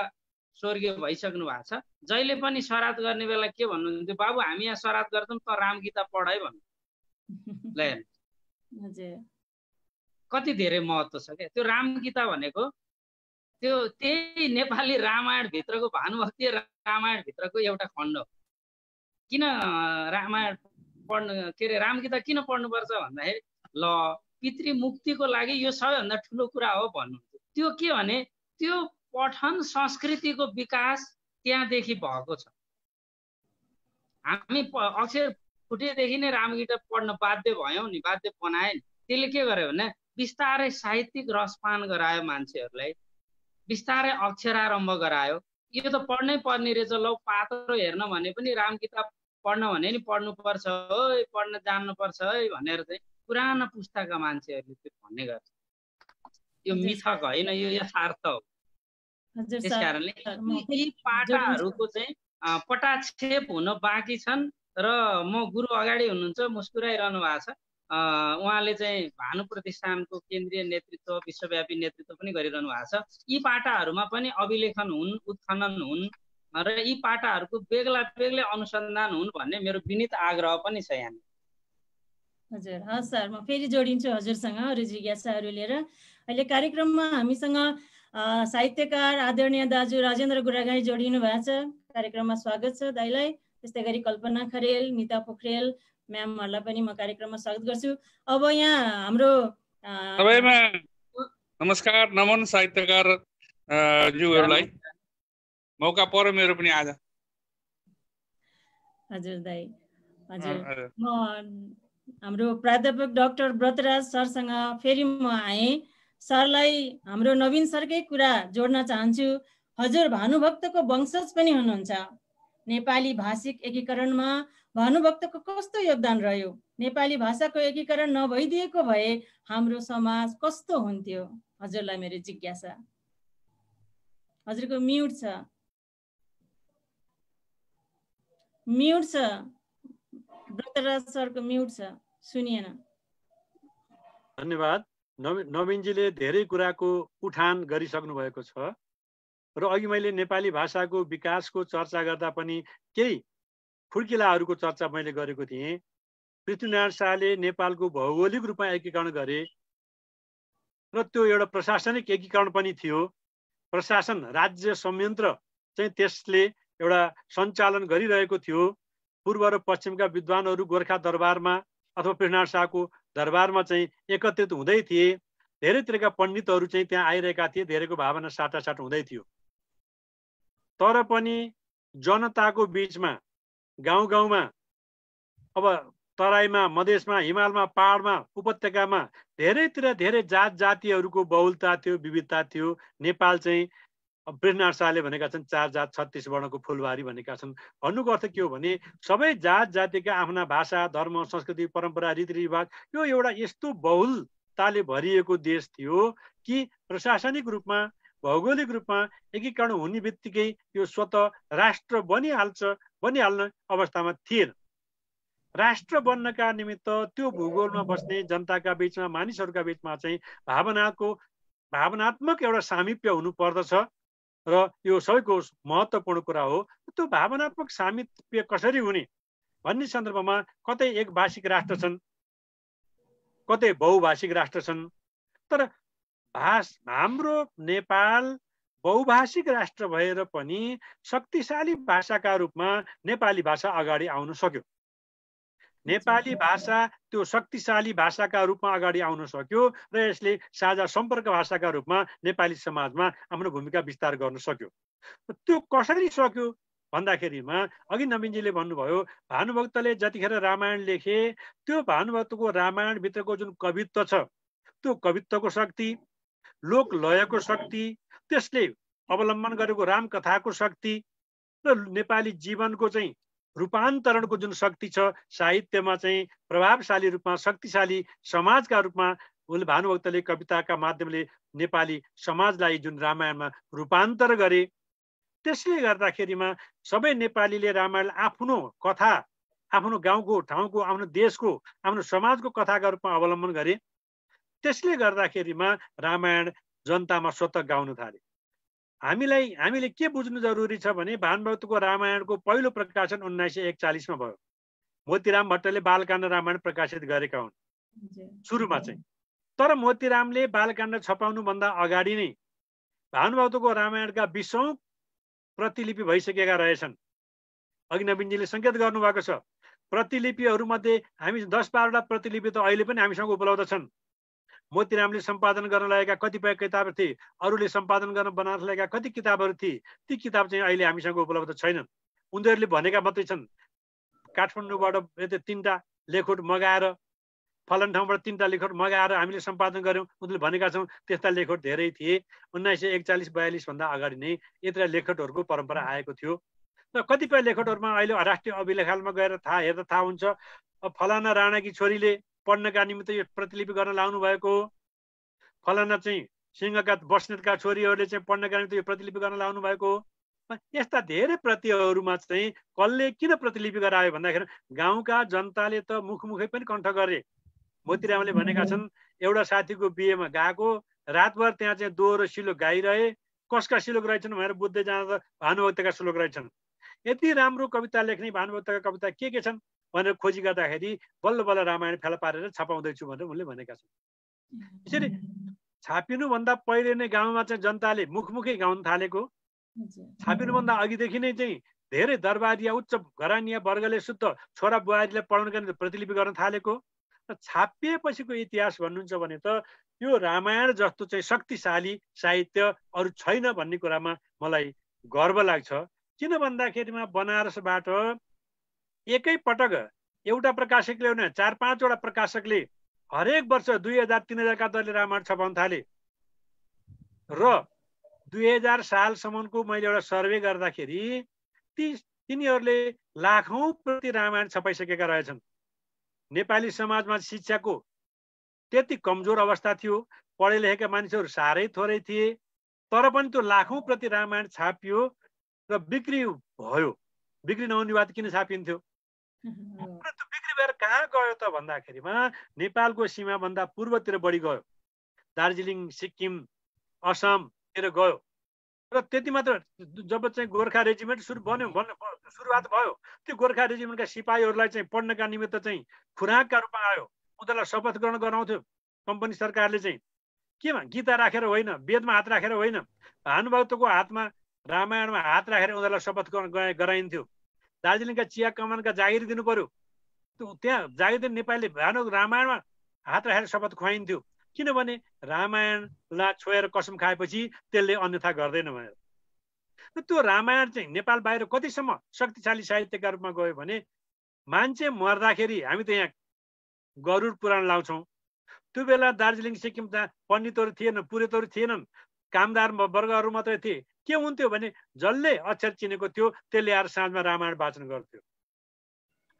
स्वर्गीय भइसक्नु भएको छ, जहिले पनि श्राद्ध गर्ने बेला के भन्नुहुन्थ्यो, बाबु हामी यहाँ श्राद्ध गर्छौँ त रामगीता पढ है भन्नु। ल कति धेरै महत्त्व छ क्या त्यो रामगीता भनेको। त्यो त्यही नेपाली रामायण भित्रको भानुभक्तीय रामायण भित्रको एउटा खण्ड हो। किन रामायण पढ्नु के अरे रामगीता किन पढ्नुपर्छ भन्दाखेरि ल पितृमुक्तिको लागि यो सबैभन्दा ठुलो कुरा हो भन्नुहुन्छ। त्यो के भने त्यो पठन संस्कृतिको विकास त्यहाँदेखि भएको छ। हामी अक्षर फुटेदेखि नै रामगीता पढ्न बाध्य भयौँ नि, बाध्य बनायो नि। त्यसले के गर्यो भने बिस्तारै साहित्यिक रसपान गरायो मान्छेहरूलाई, बिस्तारै अक्षरारम्भ गरायो। यो त पढ्नै पर्ने रहेछ, लौ पात्र हेर्न भने पनि रामगीता पढ्न भने नि पढ्नुपर्छ है, पढ्न जान्नुपर्छ है भनेर चाहिँ पुराना पुस्ताका मान्छेहरूले त्यो भन्ने गर्छ। यो मिथक होइन, यो यथार्थ हो। त्यस कारणले यी पाटाहरूको चाहिँ पटाक्षेप हुन बाँकी छन् र म गुरु अगाडि हुनुहुन्छ, मुस्कुराइरहनु भएको छ। उहाँले चाहिँ भानु प्रतिष्ठानको केन्द्रीय नेतृत्व, विश्वव्यापी नेतृत्व पनि गरिरहनु भएको छ। यी पाटाहरूमा पनि अभिलेखन हुन्, उत्खनन हुन् र यी पाटाहरूको बेग्ला बेग्लै अनुसन्धान हुन् भन्ने मेरो विनीत आग्रह पनि छ यहाँ। हजुर, हस् सर, म फेरि जोडिन्छु हजुरसँग अरू जिज्ञासाहरू लिएर। अहिले कार्यक्रममा हामीसँग साहित्यकार आदरणीय दाजु राजेन्द्र गुरागाई जोडिनु भएको छ। कार्यक्रममा स्वागत छ दाइलाई। त्यस्तै गरी कल्पना खरेल, निता पोखरेल म्यामहरूलाई पनि म कार्यक्रममा स्वागत गर्छु। अब यहाँ हाम्रो सबैमा नमस्कार, नमन साहित्यकार ज्यूहरूलाई। मौका पर्यो मेरो पनि आज। हजुर दाइ, हजुर म हाम्रो प्राध्यापक डाक्टर व्रतराज सरसँग फेरि म आएँ। सरलाई हाम्रो नवीन सरकै कुरा जोड्न चाहन्छु। हजुर भानुभक्तको वंशज पनि हुनुहुन्छ। नेपाली भाषिक एकीकरणमा भानुभक्तको कस्तो योगदान रह्यो? नेपाली भाषाको एकीकरण नभइदिएको भए हाम्रो समाज कस्तो हुन्थ्यो? हजुरलाई मेरो जिज्ञासा। हजुरको म्युट छ, म्युट छ, व्रतराज सरको म्युट छ, सुनिएन। धन्यवाद। नवीनजीले धेरै कुराको उठान गरिसक्नु भएको छ र अघि मैले नेपाली भाषाको विकासको चर्चा गर्दा पनि केही खुड्किलाहरूको चर्चा मैले गरेको थिएँ। पृथ्वीनारायण शाहले नेपालको भौगोलिक रूपमा एकीकरण गरे र त्यो एउटा प्रशासनिक एकीकरण पनि थियो। प्रशासन राज्य संयन्त्र चाहिँ त्यसले एउटा सञ्चालन गरिरहेको थियो। पूर्व र पश्चिमका विद्वानहरू गोर्खा दरबारमा अथवा पृथ्वीनारायण शाहको दरबारमा चाहिँ एकत्रित हुँदै थिए। धेरैतिरका पण्डितहरू चाहिँ त्यहाँ आइरहेका थिए। धेरैको भावना साटासाट हुँदै थियो। तर पनि जनताको बिचमा, गाउँ गाउँमा, अब तराईमा, मधेसमा, हिमालमा, पहाडमा, उपत्यकामा धेरैतिर धेरै जात जातिहरूको बहुलता थियो, विविधता थियो। नेपाल चाहिँ पृथ्वीनारायण शाहले भनेका छन् 4 जात 36 वर्णको फुलबारी भनेका छन्। भन्नुको अर्थ के हो भने सबै जात जातिका आफ्ना भाषा, धर्म, संस्कृति, परम्परा, रीतिरिवाज यो एउटा यस्तो बहुलताले भरिएको देश थियो कि प्रशासनिक रूपमा, भौगोलिक रूपमा एकीकरण हुने बित्तिकै यो स्वतः राष्ट्र बनिहाल्ने अवस्थामा थिएन। राष्ट्र बन्नका निमित्त त्यो भूगोलमा बस्ने जनताका बिचमा, मानिसहरूका बिचमा चाहिँ भावनात्मक एउटा सामिप्य हुनु पर्दछ र यो सबैको महत्त्वपूर्ण कुरा हो। त्यो भावनात्मक सामिप्य कसरी हुने भन्ने सन्दर्भमा कतै एक भाषिक राष्ट्र छन्, कतै बहुभाषिक राष्ट्र छन्। तर हाम्रो नेपाल बहुभाषिक राष्ट्र भएर पनि शक्तिशाली भाषाका रूपमा नेपाली भाषा अगाडि आउन सक्यो। नेपाली भाषा त्यो शक्तिशाली भाषाका रूपमा अगाडि आउन सक्यो र यसले साझा सम्पर्क भाषाका रूपमा नेपाली समाजमा आफ्नो भूमिका विस्तार गर्न सक्यो। त्यो कसरी सक्यो भन्दाखेरिमा अघि नवीनजीले भन्नुभयो भानुभक्तले जतिखेर रामायण लेखे त्यो भानुभक्तको रामायणभित्रको जुन कवित्व छ, त्यो कवित्वको शक्ति, लोक लयको शक्ति, त्यसले अवलम्बन गरेको रामकथाको शक्ति र नेपाली जीवनको चाहिँ रूपान्तरणको जुन शक्ति छ, साहित्यमा चाहिँ प्रभावशाली रूपमा शक्तिशाली समाजका रूपमा उनले भानुभक्तले कविताका माध्यमले नेपाली समाजलाई जुन रामायणमा रूपान्तर गरे, त्यसले गर्दाखेरिमा सबै नेपालीले रामायण आफ्नो कथा आफ्नो गाउँको ठाउँको आफ्नो देशको आफ्नो समाजको कथाका रूपमा अवलम्बन गरे। त्यसले गर्दाखेरिमा रामायण जनतामा स्वतः गाउन थाले। हामीले के बुझ्नु जरुरी छ भने भानुभक्तको रामायणको पहिलो प्रकाशन 1941 मा भयो। मोतीराम भट्टले बालकाण्ड रामायण प्रकाशित गरेका हुन् सुरुमा चाहिँ। तर मोतीरामले बालकाण्ड छपाउनुभन्दा अगाडि नै भानुभक्तको रामायणका 20औं प्रतिलिपि भइसकेका रहेछन्। अघि नवीनजीले सङ्केत गर्नुभएको छ। प्रतिलिपिहरूमध्ये हामी 10-12 प्रतिलिपि त अहिले पनि हामीसँग उपलब्ध छन्। मोतीरामले सम्पादन गर्न लागेका कतिपय किताबहरू थिए, अरूले सम्पादन गर्न बनाएर लागेका कति किताबहरू थिए, ती किताब चाहिँ अहिले हामीसँग उपलब्ध छैनन्। उनीहरूले भनेका मात्रै छन्। काठमाडौँबाट 3टा लेखोट मगाएर, फलन ठाउँबाट 3टा लेखोट मगाएर हामीले सम्पादन गऱ्यौँ, उनीहरूले भनेका छौँ त्यस्ता लेखोट धेरै थिए। 1941-42 भन्दा अगाडि नै यत्र लेखोटहरूको परम्परा आएको थियो। र कतिपय लेखोटहरूमा अहिले राष्ट्रिय अभिलेखालयमा गएर हेर्दा थाहा हुन्छ, फलाना राणाकी छोरीले पढ्नका निमित्त यो प्रतिलिपि गर्न लाउनु भएको हो, फलाना चाहिँ सिंहका बस्नेतका छोरीहरूले चाहिँ पढ्नका निमित्त यो प्रतिलिपि गर्न लाउनु भएको हो। यस्ता धेरै प्रतिहरूमा चाहिँ कसले किन प्रतिलिपि गरायो भन्दाखेरि गाउँका जनताले त मुखमुखै पनि कण्ठ गरे। मोतीरामले भनेका छन्, एउटा साथीको बिहेमा गएको, रातभर त्यहाँ चाहिँ दोहोरो सिलो गाइरहे, कसका श्लोक रहेछन् भनेर बुझ्दै जाँदा भानुभक्तका श्लोक रहेछन्। यति राम्रो कविता लेख्ने भानुभक्तका कविता के छन् भनेर खोजी गर्दाखेरि बल्ल बल्ल रामायण फेला पारेर छापाउँदैछु भनेर उनले भनेका छन्। यसरी छापिनुभन्दा पहिले नै गाउँमा चाहिँ जनताले मुखमुखै गाउन थालेको। छापिनुभन्दा अघिदेखि नै चाहिँ धेरै दरबारिया उच्च घरानिया वर्गले शुद्ध छोरा बुहारीलाई पढाउनका निम्ति प्रतिलिपि गर्न थालेको। र छापिएपछिको इतिहास भन्नुहुन्छ भने त यो रामायण जस्तो चाहिँ शक्तिशाली साहित्य अरू छैन भन्ने कुरामा मलाई गर्व लाग्छ। किन भन्दाखेरिमा बनारसबाट एकै पटक एउटा प्रकाशकले होइन 4-5 वटा प्रकाशकले हरेक वर्ष 2000-3000 का दरले रामायण छपाउन थाले। र 2000 सालसम्मको मैले एउटा सर्वे गर्दाखेरि तिनीहरूले लाखौं प्रति रामायण छपाइसकेका रहेछन्। नेपाली समाजमा शिक्षाको त्यति कमजोर अवस्था थियो, पढे लेखेका मानिसहरू साह्रै थोरै थिए, तर पनि त्यो लाखौं प्रति रामायण छापियो र बिक्री भयो। बिक्री नहुने बात किन छापिन्थ्यो? त्यो बिक्री भएर कहाँ गयो त भन्दाखेरिमा नेपालको सीमाभन्दा पूर्वतिर बढी गयो, दार्जिलिङ, सिक्किम, असमतिर गयो। र त्यति मात्र, जब चाहिँ गोर्खा रेजिमेन्ट सुरुवात भयो, त्यो गोर्खा रेजिमेन्टका सिपाहीहरूलाई चाहिँ पढ्नका निमित्त चाहिँ खुराकका रूपमा आयो। उनीहरूलाई शपथ ग्रहण गराउँथ्यो कम्पनी सरकारले चाहिँ। केमा? गीता राखेर होइन, वेदमा हात राखेर होइन, भानुभक्तको हातमा रामायणमा हात राखेर उनीहरूलाई शपथ गराइन्थ्यो। दार्जिलिङका चिया कमानका जागिर दिनु पर्यो, त्यहाँ जागिर दिने नेपालीले रामायणमा हात राखेर शपथ खुवाइन्थ्यो। किनभने रामायणलाई छोएर कसम खाएपछि त्यसले अन्यथा गर्दैन भनेर। त्यो रामायण चाहिँ नेपाल बाहिर कतिसम्म शक्तिशाली साहित्यका रूपमा गयो भने मान्छे मर्दाखेरि हामी त यहाँ गरुड पुराण लाउँछौँ। त्यो बेला दार्जिलिङ सिक्किम पण्डितहरू थिएनन्, पुरोहितहरू थिएनन्, कामदार वर्गहरू मात्रै थिए। के हुन्थ्यो भने जसले अक्षर चिनेको थियो त्यसले आएर साँझमा रामायण वाचन गर्थ्यो।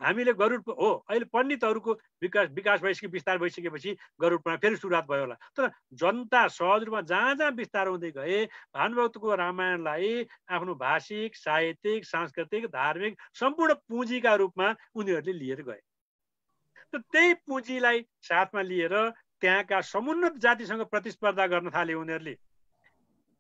हामीले गरुड हो अहिले पण्डितहरूको विकास भइसके विस्तार भइसकेपछि गरुड पुराण फेरि सुरुवात भयो होला। तर जनता सहज रूपमा जहाँ जहाँ विस्तार हुँदै गए भानुभक्तको रामायणलाई आफ्नो भाषिक, साहित्यिक, सांस्कृतिक, धार्मिक सम्पूर्ण पुँजीका रूपमा उनीहरूले लिएर गए। त त्यही पुँजीलाई साथमा लिएर त्यहाँका समुन्नत जातिसँग प्रतिस्पर्धा गर्न थाले उनीहरूले।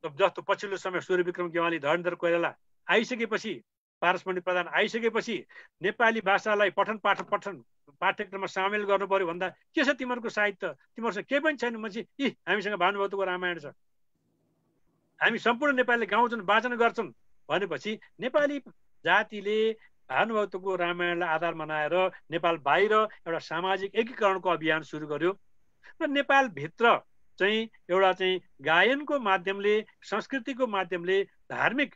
जस्तो पछिल्लो समय सूर्यविक्रम गेवाली, धरणधर कोइराला आइसकेपछि, पारसमणि प्रधान आइसकेपछि नेपाली भाषालाई पाठ्यक्रममा सामेल गर्नु पर्यो भन्दा के छ तिमीहरूको साहित्य, तिमीहरूसँग केही पनि छैन। मान्छे हामीसँग भानुभक्तको रामायण छ, हामी सम्पूर्ण नेपालीले गाउँछन्, वाचन गर्छन् भनेपछि नेपाली जातिले भानुभक्तको रामायणलाई आधार बनाएर नेपाल बाहिर एउटा सामाजिक एकीकरणको अभियान सुरु गर्यो। र नेपालभित्र चाहिँ एउटा चाहिँ गायनको माध्यमले, संस्कृतिको माध्यमले, धार्मिक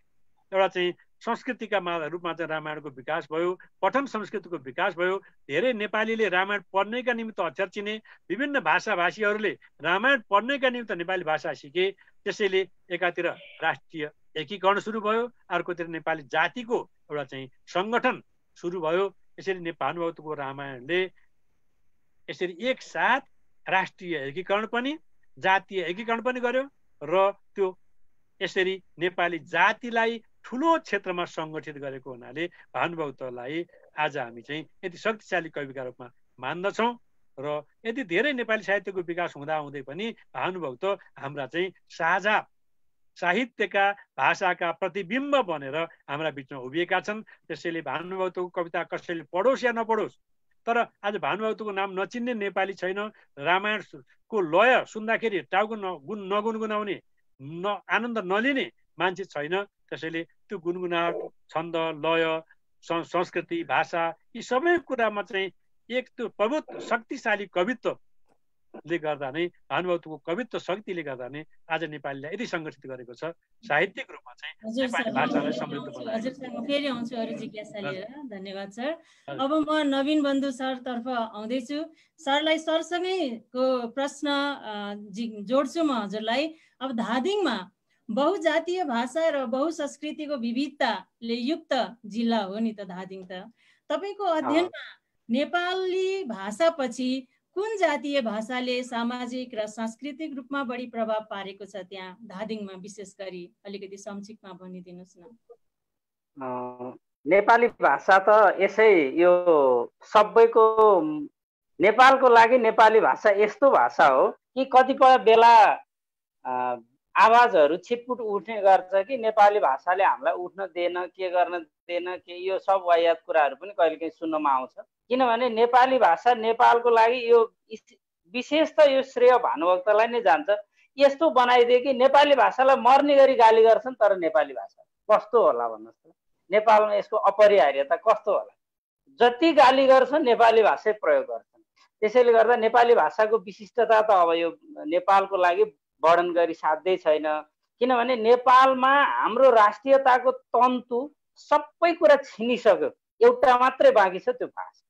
एउटा चाहिँ संस्कृतिका रूपमा चाहिँ रामायणको विकास भयो, पठन संस्कृतिको विकास भयो। धेरै नेपालीले रामायण पढ्नैका निमित्त अक्षर चिने, विभिन्न भाषाभाषीहरूले रामायण पढ्नैका निमित्त नेपाली भाषा सिके। त्यसैले एकातिर राष्ट्रिय एकीकरण सुरु भयो, अर्कोतिर नेपाली जातिको एउटा चाहिँ सङ्गठन सुरु भयो। यसरी भानुभक्तको रामायणले यसरी एकसाथ राष्ट्रिय एकीकरण पनि, जातीय एकीकरण पनि गर्यो र त्यो यसरी नेपाली जातिलाई ठुलो क्षेत्रमा सङ्गठित गरेको हुनाले भानुभक्तलाई आज हामी चाहिँ यति शक्तिशाली कविका रूपमा मान्दछौँ। र यति धेरै नेपाली साहित्यको विकास हुँदाहुँदै पनि भानुभक्त हाम्रा चाहिँ साझा साहित्यका भाषाका प्रतिबिम्ब बनेर हाम्रा बिचमा उभिएका छन्। त्यसैले भानुभक्तको कविता कसैले पढोस् या नपढोस्, तर आज भानुभक्तको नाम नचिन्ने नेपाली छैन। रामायणको लय सुन्दाखेरि टाउको नगुनगुनाउने, आनन्द नलिने मान्छे छैन। त्यसैले त्यो गुनगुनाहट, छन्द, लय, संस्कृति, भाषा यी सबै कुरामा चाहिँ एक त्यो प्रभुत्व शक्तिशाली कवित्वले गर्दा नै, भानुभक्तको कवित्व शक्तिले गर्दा नै आज नेपालीलाई यति सङ्गठित गरेको छ। साहित्यिक रूपमा चाहिँ नेपाली भाषालाई समृद्ध बनाएको। हजुर, म फेरि आउँछु अरू जिज्ञासा लिएर। धन्यवाद सर। अब म नवीन बन्धु सरतर्फ आउँदैछु। सरलाई सरसँगैको प्रश्न जोड्छु म हजुरलाई। अब धादिङमा बहुजातीय भाषा र बहुसंस्कृतिको विविधताले युक्त जिल्ला हो नि त धादिङ त। तपाईँको अध्ययनमा नेपाली भाषापछि कुन जातीय भाषाले सामाजिक र सांस्कृतिक रूपमा बढी प्रभाव पारेको छ त्यहाँ धादिङमा, विशेष गरी अलिकति संक्षिप्तमा भनिदिनुहोस् न। नेपाली भाषा त यसै यो सबैको, नेपालको लागि नेपाली भाषा यस्तो भाषा हो कि कतिपय बेला आवाजहरू छिटपुट उठ्ने गर्छ कि नेपाली भाषाले हामीलाई उठ्न दिएन, के गर्न दिएन, के यो सब वाहियात कुराहरू पनि कहिलेकाहीँ सुन्नमा आउँछ। किनभने नेपाली भाषा नेपालको लागि यो विशेष त यो श्रेय भानुभक्तलाई नै जान्छ। यस्तो बनाइदिए कि नेपाली भाषालाई मर्ने गरी गाली गर्छन्, तर नेपाली भाषा कस्तो होला भन्नुहोस् त, नेपालमा यसको अपरिहार्यता कस्तो होला। जति गाली गर्छन् नेपाली भाषै प्रयोग गर्छन्। त्यसैले गर्दा नेपाली भाषाको विशिष्टता त अब यो नेपालको लागि वर्णन गरी साध्यै छैन। किनभने नेपालमा हाम्रो राष्ट्रियताको तन्तु सबै कुरा छिनिसक्यो, एउटा मात्रै बाँकी छ, त्यो भाषा।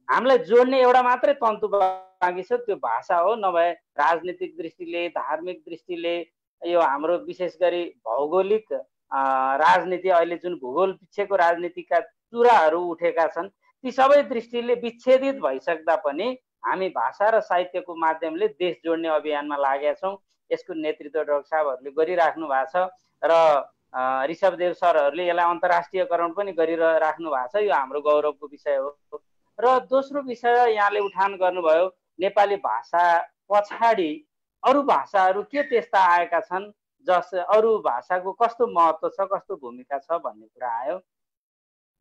हामीलाई जोड्ने एउटा मात्रै तन्तु बाँकी छ, त्यो भाषा हो। नभए राजनीतिक दृष्टिले, धार्मिक दृष्टिले, यो हाम्रो विशेष गरी भौगोलिक राजनीति, अहिले जुन भूगोल पिछेको राजनीतिका चुराहरू उठेका छन्, ती सबै दृष्टिले विच्छेदित भइसक्दा पनि हामी भाषा र साहित्यको माध्यमले देश जोड्ने अभियानमा लागेका छौँ। यसको नेतृत्व डाक्टर साहबहरूले गरिराख्नु भएको छ र ऋषभदेव सरहरूले यसलाई अन्तर्राष्ट्रियकरण पनि गरिराख्नु भएको छ। यो हाम्रो गौरवको विषय हो। र दोस्रो विषय यहाँले उठान गर्नुभयो, नेपाली भाषा पछाडि अरू भाषाहरू के त्यस्ता आएका छन्, अरू भाषाको कस्तो महत्त्व छ, कस्तो भूमिका छ भन्ने कुरा आयो।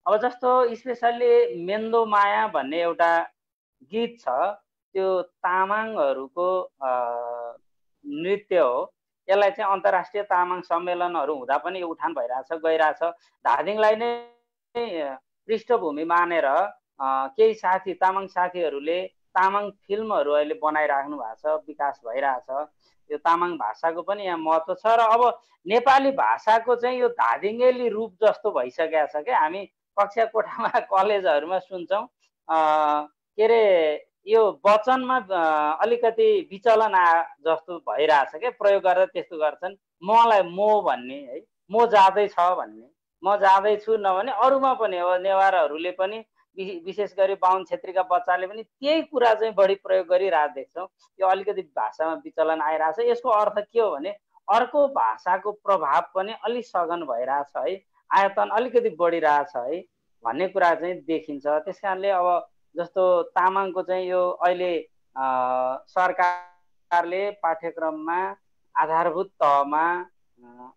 अब जस्तो स्पेसल्ली मेन्दो माया भन्ने एउटा गीत छ, त्यो तामाङहरूको नृत्य हो। यसलाई चाहिँ अन्तर्राष्ट्रिय तामाङ सम्मेलनहरू हुँदा पनि यो उठान भइरहेछ, गइरहेछ। धादिङलाई नै पृष्ठभूमि मानेर केही साथी, तामाङ साथीहरूले तामाङ फिल्महरू अहिले बनाइराख्नु भएको छ, विकास भइरहेछ। यो तामाङ भाषाको पनि यहाँ महत्त्व छ। र अब नेपाली भाषाको चाहिँ यो धादिङेली रूप जस्तो भइसकेको छ क्या। हामी कक्षा कोठामा, कलेजहरूमा सुन्छौँ के अरे यो वचनमा अलिकति विचलन जस्तो भइरहेछ क्या, प्रयोग गरेर त्यस्तो गर्छन्। मलाई मो भन्ने है, म जाँदैछ भन्ने, म जाँदैछु नभने अरूमा पनि अब नेवारहरूले पनि विशेष गरी बाहुन क्षेत्रीका बच्चाले पनि त्यही कुरा चाहिँ बढी प्रयोग गरिरहेको देख्छौँ। यो अलिकति भाषामा विचलन आइरहेछ। यसको अर्थ के हो भने अर्को भाषाको प्रभाव पनि अलिक सघन भइरहेछ है, आयतन अलिकति बढिरहेछ है भन्ने कुरा चाहिँ देखिन्छ। त्यस कारणले अब जस्तो तामाङको चाहिँ यो अहिले सरकारले पाठ्यक्रममा आधारभूत तहमा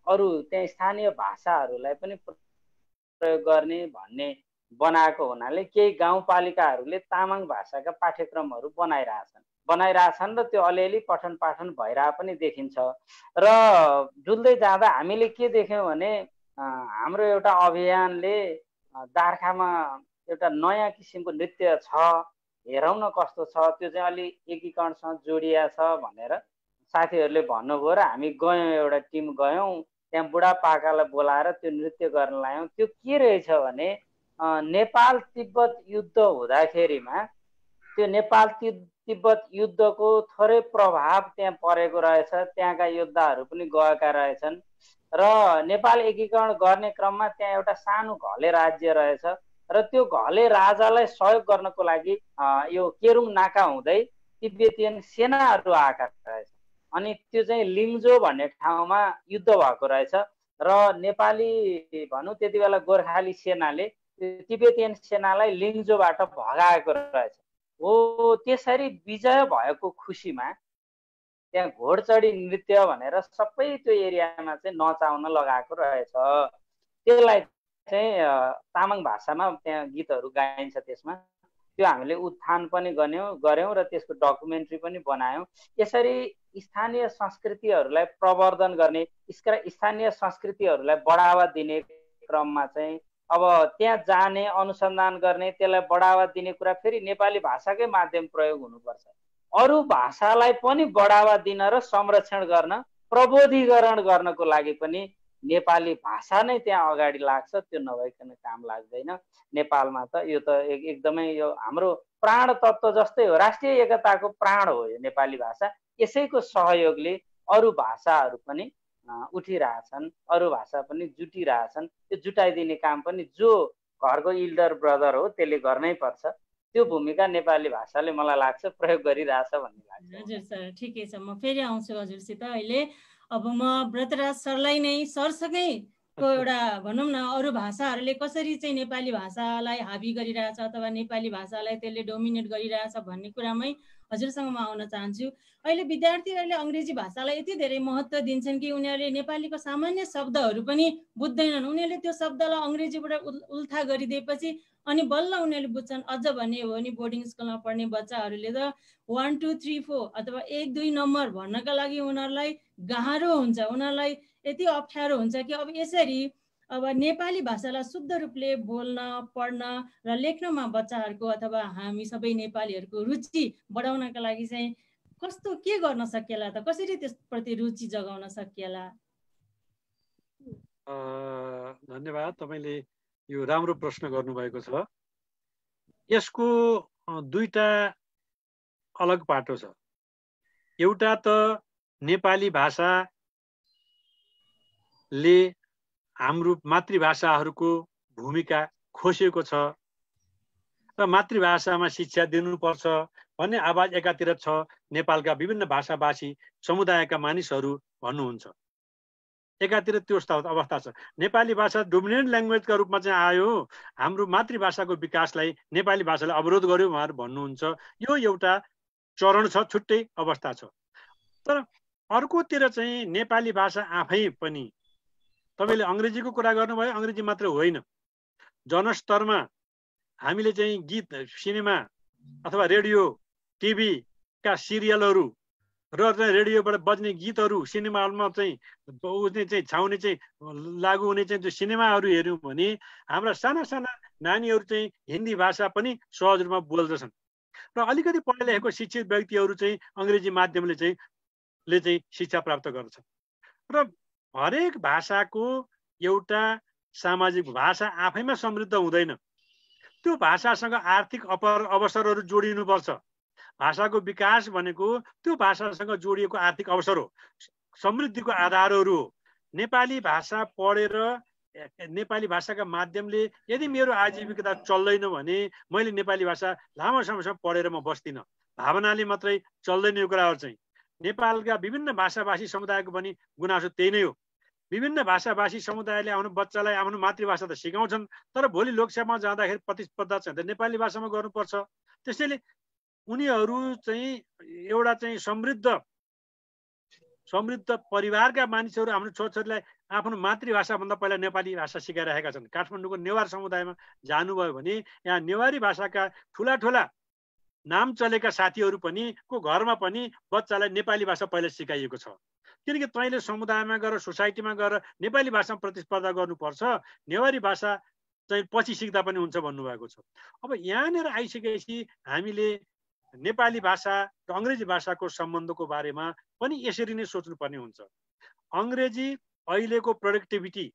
अरू त्यहाँ स्थानीय भाषाहरूलाई पनि प्रयोग गर्ने भन्ने बनाएको हुनाले केही गाउँपालिकाहरूले तामाङ भाषाका पाठ्यक्रमहरू बनाइरहेछन् र त्यो अलिअलि पठन पाठन भइरह पनि देखिन्छ। र डुल्दै जाँदा हामीले के देख्यौँ भने हाम्रो एउटा अभियानले दार्खामा एउटा नयाँ किसिमको नृत्य छ, हेरौँ न कस्तो छ, त्यो चाहिँ अलि एकीकरणसँग जोडिया छ भनेर साथीहरूले भन्नुभयो र हामी गयौँ, एउटा टिम गयौँ त्यहाँ। बुढापाकालाई बोलाएर त्यो नृत्य गर्न लायौँ। त्यो के रहेछ भने नेपाल तिब्बत युद्ध हुँदाखेरिमा त्यो नेपाल तिब्बत युद्धको थोरै प्रभाव त्यहाँ परेको रहेछ। त्यहाँका योद्धाहरू पनि गएका रहेछन् र नेपाल एकीकरण गर्ने क्रममा त्यहाँ एउटा सानो घले राज्य रहेछ र त्यो घले राजालाई सहयोग गर्नको लागि यो केरुङ नाका हुँदै तिब्बतियन सेनाहरू आएका रहेछ। अनि त्यो चाहिँ लिम्जो भन्ने ठाउँमा युद्ध भएको रहेछ र नेपाली भनौँ त्यति बेला गोर्खाली सेनाले तिब्बतियन सेनालाई लिङ्जोबाट भगाएको रहेछ। हो त्यसरी विजय भएको खुसीमा त्यहाँ घोडचढी नृत्य भनेर सबै त्यो एरियामा चाहिँ नचाउन लगाएको रहेछ। त्यसलाई चाहिँ तामाङ भाषामा त्यहाँ गीतहरू गाइन्छ। त्यसमा त्यो हामीले उत्थान पनि गऱ्यौँ र त्यसको डकुमेन्ट्री पनि बनायौँ। यसरी स्थानीय संस्कृतिहरूलाई प्रवर्धन गर्ने, स्थानीय संस्कृतिहरूलाई बढावा दिने क्रममा चाहिँ अब त्यहाँ जाने, अनुसन्धान गर्ने, त्यसलाई बढावा दिने कुरा फेरि नेपाली भाषाकै माध्यम प्रयोग हुनुपर्छ। अरू भाषालाई पनि बढावा दिन र संरक्षण गर्न, प्रबोधीकरण गर्नको लागि पनि नेपाली भाषा नै त्यहाँ अगाडि लाग्छ। त्यो नभइकन काम लाग्दैन। नेपालमा त यो त एकदमै यो हाम्रो प्राण तत्त्व जस्तै हो, राष्ट्रिय एकताको प्राण हो यो नेपाली भाषा। यसैको सहयोगले अरू भाषाहरू पनि उठिरहेछन्, अरू भाषा पनि जुटिरहेछन्। त्यो जुटाइदिने काम पनि जो घरको इल्डर ब्रदर हो त्यसले गर्नै पर्छ। त्यो भूमिका नेपाली भाषाले मलाई लाग्छ प्रयोग गरिरहेछ भन्ने लाग्छ। हजुर सर, ठिकै छ। म फेरि आउँछु हजुरसित अहिले। अब म व्रतराज सरलाई नै सरसँगै एउटा भनौँ न अरू भाषाहरूले कसरी चाहिँ नेपाली भाषालाई हाबी गरिरहेछ अथवा नेपाली भाषालाई त्यसले डोमिनेट गरिरहेछ भन्ने कुरामै हजुरसँग म आउन चाहन्छु। अहिले विद्यार्थीहरूले अङ्ग्रेजी भाषालाई यति धेरै महत्त्व दिन्छन् कि उनीहरूले नेपालीको सामान्य शब्दहरू पनि बुझ्दैनन्। उनीहरूले त्यो शब्दलाई अङ्ग्रेजीबाट उल्था गरिदिएपछि अनि बल्ल उनीहरूले बुझ्छन्। अझ भन्ने हो भने बोर्डिङ स्कुलमा पढ्ने बच्चाहरूले त 1 2 3 4 अथवा 1 2 नम्बर भन्नका लागि उनीहरूलाई गाह्रो हुन्छ, उनीहरूलाई यति अप्ठ्यारो हुन्छ कि अब यसरी अब नेपाली भाषालाई शुद्ध रूपले बोल्न, पढ्न र लेख्नमा बच्चाहरूको अथवा हामी सबै नेपालीहरूको रुचि बढाउनका लागि चाहिँ कस्तो के गर्न सकिएला त? कसरी त्यसप्रति रुचि जगाउन सकिएला? धन्यवाद। तपाईँले यो राम्रो प्रश्न गर्नुभएको छ। यसको दुईटा अलग पाटो छ। एउटा त नेपाली भाषाले हाम्रो मातृभाषाहरूको भूमिका खोसेको छ र मातृभाषामा शिक्षा दिनुपर्छ भन्ने आवाज एकातिर छ, नेपालका विभिन्न भाषाभाषी समुदायका मानिसहरू भन्नुहुन्छ। एकातिर त्यो अवस्था छ। नेपाली भाषा डोमिनेन्ट ल्याङ्ग्वेजका रूपमा चाहिँ आयो, हाम्रो मातृभाषाको विकासलाई नेपाली भाषाले अवरोध गर्यो उहाँहरू भन्नुहुन्छ। यो एउटा चरण छ, छुट्टै अवस्था छ। तर अर्कोतिर चाहिँ नेपाली भाषा आफै पनि, तपाईँले अङ्ग्रेजीको कुरा गर्नुभयो, अङ्ग्रेजी मात्र होइन, जनस्तरमा हामीले चाहिँ गीत, सिनेमा अथवा रेडियो, टिभीका सिरियलहरू र रेडियोबाट बज्ने गीतहरू, सिनेमा हलमा चाहिँ उसले चाहिँ छाउने चाहिँ लागु हुने चाहिँ त्यो सिनेमाहरू हेऱ्यौँ भने हाम्रा साना साना नानीहरू चाहिँ हिन्दी भाषा पनि सहज रूपमा बोल्दछन् र अलिकति पढे लेखेको शिक्षित व्यक्तिहरू चाहिँ अङ्ग्रेजी माध्यमले चाहिँ शिक्षा प्राप्त गर्छ। र हरेक भाषाको एउटा सामाजिक भाषा आफैमा समृद्ध हुँदैन, त्यो भाषासँग आर्थिक अवसरहरू जोडिनुपर्छ। भाषाको विकास भनेको त्यो भाषासँग जोडिएको आर्थिक अवसर हो, समृद्धिको आधारहरू हो। नेपाली भाषा पढेर, नेपाली भाषाका माध्यमले यदि मेरो आजीविका चल्दैन भने मैले नेपाली भाषा लामो समयसम्म पढेर म बस्दिनँ, भावनाले मात्रै चल्दैन। यो कुराहरू चाहिँ नेपालका विभिन्न भाषाभाषी समुदायको पनि गुनासो त्यही नै हो। विभिन्न भाषाभाषी समुदायले आफ्नो बच्चालाई आफ्नो मातृभाषा त सिकाउँछन्, तर भोलि लोकसभामा जाँदाखेरि प्रतिस्पर्धा चाहिँ नेपाली भाषामा गर्नुपर्छ। त्यसैले उनीहरू चाहिँ एउटा चाहिँ समृद्ध परिवारका मानिसहरू हाम्रो छोराछोरीलाई आफ्नो मातृभाषाभन्दा पहिला नेपाली भाषा सिकाइरहेका छन्। काठमाडौँको नेवार समुदायमा जानुभयो भने यहाँ नेवारी भाषाका ठुला नाम चलेका साथीहरू पनि को घरमा पनि बच्चालाई नेपाली भाषा पहिला सिकाइएको छ। किनकि तैँले समुदायमा गएर, सोसाइटीमा गएर नेपाली भाषामा प्रतिस्पर्धा गर्नुपर्छ, नेवारी भाषा चाहिँ पछि सिक्दा पनि हुन्छ भन्नुभएको छ। अब यहाँनिर आइसकेपछि हामीले नेपाली भाषा र अङ्ग्रेजी भाषाको सम्बन्धको बारेमा पनि यसरी नै सोच्नुपर्ने हुन्छ। अङ्ग्रेजी अहिलेको प्रोडक्टिभिटी,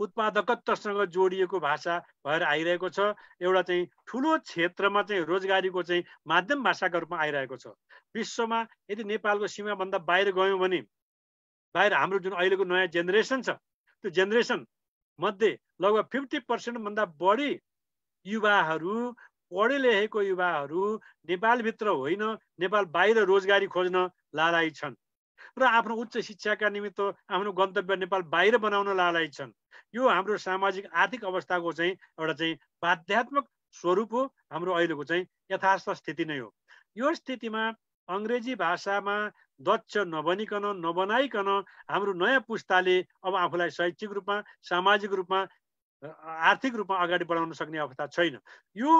उत्पादकत्वसँग जोडिएको भाषा भएर आइरहेको छ। एउटा चाहिँ ठुलो क्षेत्रमा चाहिँ रोजगारीको चाहिँ माध्यम भाषाका रूपमा आइरहेको छ। विश्वमा यदि नेपालको सीमाभन्दा बाहिर गयौँ भने, बाहिर हाम्रो जुन अहिलेको नयाँ जेनेरेसन छ, त्यो जेनेरेसन मध्ये लगभग 50% भन्दा बढी युवाहरू, पढे लेखेको युवाहरू नेपालभित्र होइन नेपाल बाहिर रोजगारी खोज्न लालायी छन्। र आफ्नो उच्च शिक्षाका निमित्त आफ्नो गन्तव्य नेपाल बाहिर बनाउन लालायत छन्। यो हाम्रो सामाजिक आर्थिक अवस्थाको चाहिँ एउटा चाहिँ बाध्यात्मक स्वरूप हो। हाम्रो अहिलेको चाहिँ यथार्थ स्थिति नै हो। यो स्थितिमा अङ्ग्रेजी भाषामा दक्ष नबनाइकन हाम्रो नयाँ पुस्ताले अब आफूलाई शैक्षिक रूपमा, सामाजिक रूपमा, आर्थिक रूपमा अगाडि बढाउन सक्ने अवस्था छैन। यो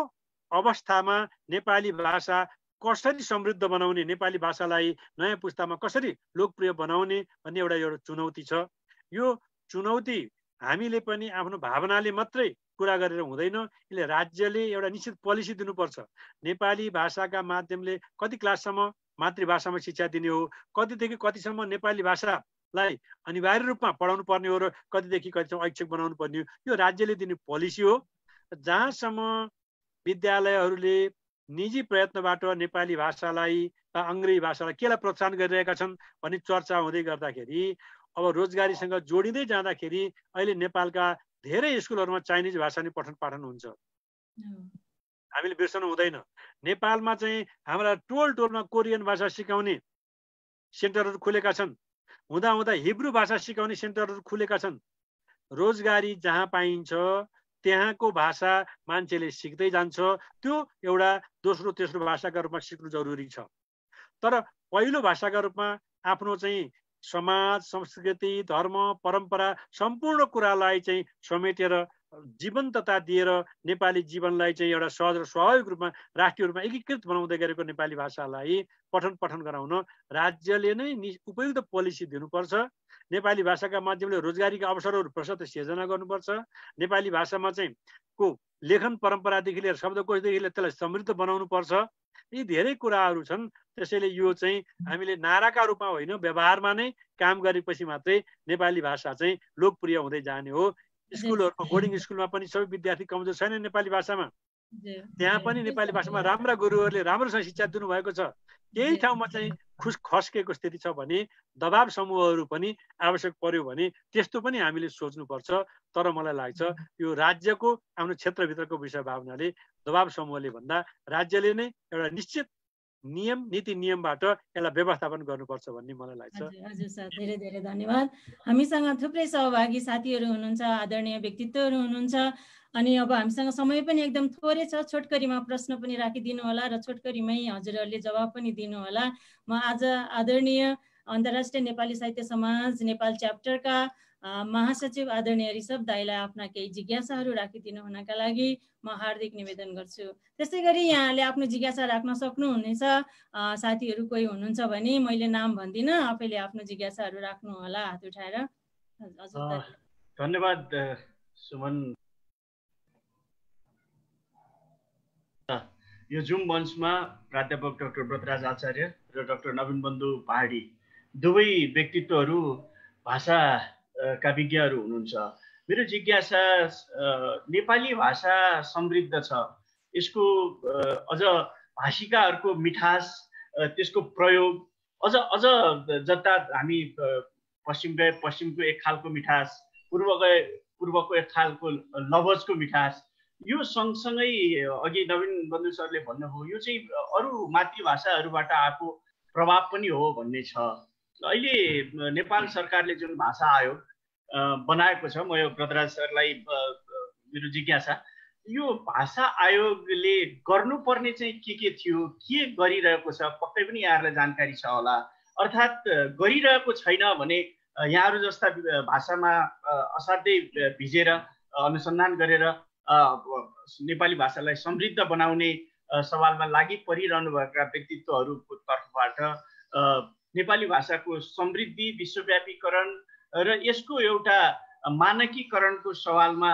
अवस्थामा नेपाली भाषा कसरी समृद्ध बनाउने, नेपाली भाषालाई नयाँ पुस्तामा कसरी लोकप्रिय बनाउने भन्ने एउटा चुनौती छ। यो चुनौती हामीले पनि आफ्नो भावनाले मात्रै कुरा गरेर हुँदैन। यसले राज्यले एउटा निश्चित पोलिसी दिनुपर्छ। नेपाली भाषाका माध्यमले कति क्लाससम्म मातृभाषामा शिक्षा दिने हो, कतिदेखि कतिसम्म नेपाली भाषालाई अनिवार्य रूपमा पढाउनु पर्ने हो र कतिदेखि कतिसम्म ऐच्छिक बनाउनु पर्ने हो, यो राज्यले दिने पोलिसी हो। जहाँसम्म विद्यालयहरूले निजी प्रयत्नबाट नेपाली भाषालाई वा अङ्ग्रेजी भाषालाई केलाई प्रोत्साहन गरिरहेका छन् भन्ने चर्चा हुँदै गर्दाखेरि अब रोजगारीसँग जोडिँदै जाँदाखेरि अहिले नेपालका धेरै स्कुलहरूमा चाइनिज भाषा नै पठन पाठन हुन्छ। हामीले बिर्सनु हुँदैन। नेपालमा चाहिँ हाम्रा टोलमा कोरियन भाषा सिकाउने सेन्टरहरू खुलेका छन्। हुँदा हिब्रू भाषा सिकाउने सेन्टरहरू खुलेका छन्। रोजगारी जहाँ पाइन्छ त्यहाँको भाषा मान्छेले सिक्दै जान्छ। त्यो एउटा दोस्रो तेस्रो भाषाका रूपमा सिक्नु जरुरी छ। तर पहिलो भाषाका रूपमा आफ्नो चाहिँ समाज, संस्कृति, धर्म, परम्परा सम्पूर्ण कुरालाई चाहिँ समेटेर जीवन्तता दिएर नेपाली जीवनलाई चाहिँ एउटा सहज र स्वाभाविक रूपमा राष्ट्रिय रूपमा एकीकृत बनाउँदै गरेको नेपाली भाषालाई पठन गराउन राज्यले नै उपयुक्त पोलिसी दिनुपर्छ। नेपाली भाषाका माध्यमले रोजगारीका अवसरहरू प्रशस्त सिर्जना गर्नुपर्छ। नेपाली भाषामा चाहिँ लेखन परम्परादेखि लिएर शब्दकोशदेखि लिएर त्यसलाई समृद्ध बनाउनु पर्छ। यी धेरै कुराहरू छन्। त्यसैले यो चाहिँ हामीले नाराका रूपमा होइन, व्यवहारमा नै काम गरेपछि मात्रै नेपाली भाषा चाहिँ लोकप्रिय हुँदै जाने हो। स्कुलहरूमा, बोर्डिङ स्कुलमा पनि सबै विद्यार्थी कमजोर छैन नेपाली भाषामा। त्यहाँ पनि नेपाली भाषामा राम्रा गुरुहरूले राम्रोसँग शिक्षा दिनुभएको छ। केही ठाउँमा चाहिँ खस्केको स्थिति छ भने दबाब समूहहरू पनि आवश्यक पर्यो भने त्यस्तो पनि हामीले सोच्नुपर्छ। तर मलाई लाग्छ यो राज्यको आफ्नो क्षेत्रभित्रको विषय भावनाले दबाब समूहले भन्दा राज्यले नै एउटा निश्चित नियम नीति नियमबाट यसलाई व्यवस्थापन गर्नुपर्छ भन्ने मलाई लाग्छ। हजुर सर, धेरै धेरै धन्यवाद। हामीसँग थुप्रै सहभागी साथीहरू हुनुहुन्छ, आदरणीय व्यक्तित्वहरू हुनुहुन्छ। अनि अब हामीसँग समय पनि एकदम थोरै छ। छोटकरीमा प्रश्न पनि राखिदिनु होला र छोटकरीमै हजुरहरूले जवाब पनि दिनु होला। म आज आदरणीय अन्तर्राष्ट्रिय नेपाली साहित्य समाज नेपाल च्याप्टरका महासचिव आदरणीय ऋषभ दाईलाई आफ्ना केही जिज्ञासाहरू राखिदिनु हुनका लागि म हार्दिक निवेदन गर्छु। त्यसै गरी यहाँले आफ्नो जिज्ञासा राख्न सक्नुहुनेछ। साथीहरू कोही हुनुहुन्छ भने मैले नाम भन्दिनँ, आफैले आफ्नो जिज्ञासाहरू राख्नु होला हात उठाएर। धन्यवाद सुमन। यो जुम मञ्चमा प्राध्यापक डाक्टर व्रतराज आचार्य र डाक्टर नवीन बन्धु पहाडी दुवै व्यक्तित्वहरू भाषाका विज्ञहरू हुनुहुन्छ। मेरो जिज्ञासा, नेपाली भाषा समृद्ध छ, यसको अझ भाषिकाहरूको मिठास, त्यसको प्रयोग अझ जता हामी पश्चिम गए पश्चिमको एक खालको मिठास, पूर्व गए पूर्वको एक खालको लवजको मिठास, यो सँगसँगै अघि नवीन बन्धु सरले भन्नुभयो यो चाहिँ अरू मातृभाषाहरूबाट आएको प्रभाव पनि हो भन्ने छ। अहिले नेपाल सरकारले जुन भाषा आयोग बनाएको छ, म यो व्रतराज सरलाई मेरो जिज्ञासा, यो भाषा आयोगले गर्नुपर्ने चाहिँ के थियो, के गरिरहेको छ, पक्कै पनि यहाँहरूलाई जानकारी छ होला। अर्थात् गरिरहेको छैन भने यहाँहरू जस्ता भाषामा असाध्यै भिजेर अनुसन्धान गरेर नेपाली भाषालाई समृद्ध बनाउने सवालमा लागि परिरहनु भएका व्यक्तित्वहरूको तर्फबाट नेपाली भाषाको समृद्धि, विश्वव्यापीकरण र यसको एउटा मानकीकरणको सवालमा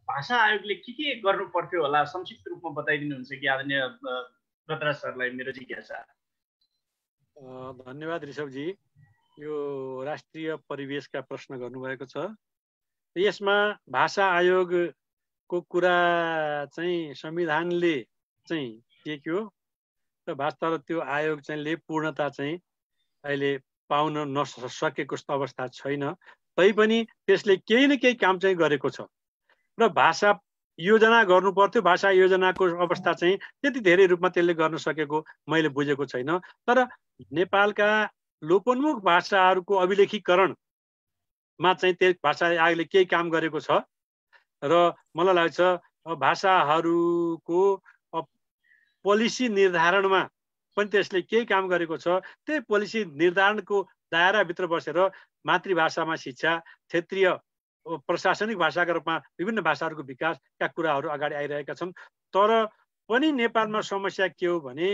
भाषा आयोगले के गर्नु पर्थ्यो होला, संक्षिप्त रूपमा बताइदिनुहुन्छ कि आदरणीय व्रतराज सरलाई मेरो जिज्ञासा। धन्यवाद ऋषभजी। यो राष्ट्रिय परिवेशका प्रश्न गर्नुभएको छ। यसमा भाषा आयोगको कुरा चाहिँ संविधानले चाहिँ टेक्यो र वास्तव त्यो आयोग चाहिँ पूर्णता चाहिँ अहिले पाउन नसकेको अवस्था छैन। तैपनि त्यसले केही न केही काम चाहिँ गरेको छ र भाषा योजना गर्नु पर्थ्यो। भाषा योजनाको अवस्था चाहिँ त्यति धेरै रूपमा त्यसले गर्न सकेको मैले बुझेको छैन। तर नेपालका लोपोन्मुख भाषाहरूको अभिलेखीकरणमा चाहिँ त्यही भाषा आयोगले केही काम गरेको छ र मलाई लाग्छ भाषाहरूको पोलिसी निर्धारणमा पनि त्यसले केही काम गरेको छ। त्यही पोलिसी निर्धारणको दायराभित्र बसेर मातृभाषामा शिक्षा, क्षेत्रीय प्रशासनिक भाषाका रूपमा विभिन्न भाषाहरूको विकासका कुराहरू अगाडि आइरहेका छन्। तर पनि नेपालमा समस्या के हो भने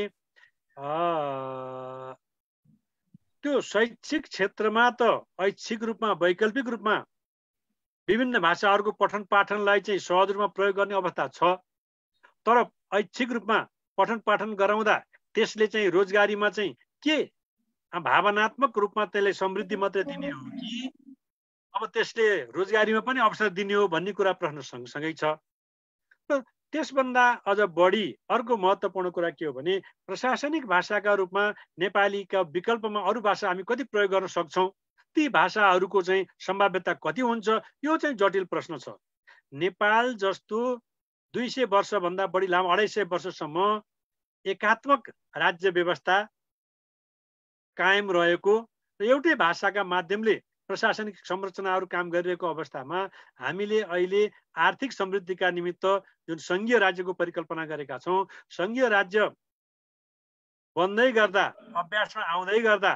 त्यो शैक्षिक क्षेत्रमा त ऐच्छिक रूपमा वैकल्पिक रूपमा विभिन्न भाषाहरूको पठन पाठनलाई चाहिँ सहज रूपमा प्रयोग गर्ने अवस्था छ। तर ऐच्छिक रूपमा पठन पाठन गराउँदा त्यसले चाहिँ रोजगारीमा चाहिँ के भावनात्मक रूपमा त्यसले समृद्धि मात्रै दिने हो कि अब त्यसले रोजगारीमा पनि अवसर दिने हो भन्ने कुरा प्रश्न सँगसँगै छ। र त्यसभन्दा अझ बढी अर्को महत्त्वपूर्ण कुरा के हो भने प्रशासनिक भाषाका रूपमा नेपालीका विकल्पमा अरू भाषा हामी कति प्रयोग गर्न सक्छौँ, ती भाषाहरूको चाहिँ सम्भाव्यता कति हुन्छ, यो चाहिँ जटिल प्रश्न छ। नेपाल जस्तो 200 वर्षभन्दा बढी लामो 250 वर्षसम्म एकात्मक राज्य व्यवस्था कायम रहेको र एउटै भाषाका माध्यमले प्रशासनिक संरचनाहरू काम गरिरहेको अवस्थामा हामीले अहिले आर्थिक समृद्धिका निमित्त जुन सङ्घीय राज्यको परिकल्पना गरेका छौँ, सङ्घीय राज्य बन्दै गर्दा अभ्यासमा आउँदै गर्दा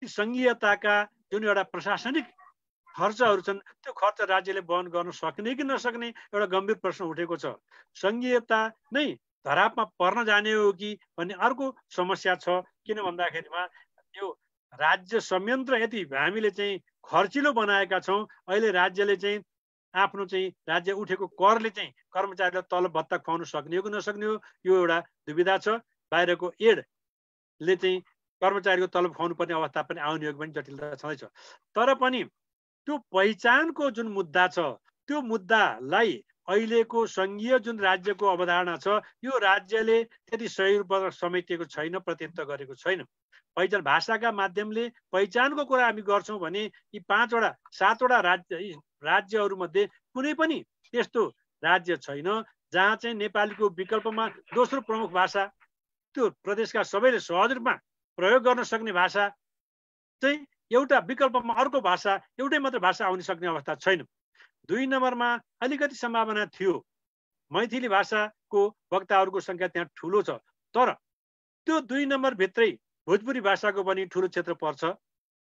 ती सङ्घीयताका जुन एउटा प्रशासनिक खर्चहरू छन् त्यो खर्च राज्यले वहन गर्न सक्ने कि नसक्ने एउटा गम्भीर प्रश्न उठेको छ। सङ्घीयता नै धरापमा पर्न जाने हो कि भन्ने अर्को समस्या छ। किन भन्दाखेरिमा यो राज्य संयन्त्र यति हामीले चाहिँ खर्चिलो बनाएका छौँ, अहिले राज्यले चाहिँ आफ्नो चाहिँ राज्य उठेको करले चाहिँ कर्मचारीलाई तलब भत्ता खुवाउन सक्ने हो कि नसक्ने हो, यो एउटा दुविधा छ। बाहिरको एडले चाहिँ कर्मचारीको तलब खुवाउनु पर्ने अवस्था पनि आउने हो कि पनि जटिलता छँदैछ। तर पनि त्यो पहिचानको जुन मुद्दा छ त्यो मुद्दालाई अहिलेको सङ्घीय जुन राज्यको अवधारणा छ यो राज्यले त्यति सही रूपमा समेटिएको छैन, प्रतिनिधित्व गरेको छैन। पहिचान भाषाका माध्यमले पहिचानको कुरा हामी गर्छौँ भने यी 5वटा 7वटा राज्यहरूमध्ये कुनै पनि त्यस्तो राज्य छैन जहाँ चाहिँ नेपालीको विकल्पमा दोस्रो प्रमुख भाषा त्यो प्रदेशका सबैले सहज रूपमा प्रयोग गर्न सक्ने भाषा चाहिँ एउटा विकल्पमा अर्को भाषा एउटै मात्र भाषा आउन सक्ने अवस्था छैन। 2 नम्बरमा अलिकति सम्भावना थियो, मैथिली भाषाको वक्ताहरूको सङ्ख्या त्यहाँ ठुलो छ, तर त्यो 2 नम्बरभित्रै भोजपुरी भाषाको पनि ठुलो क्षेत्र पर्छ,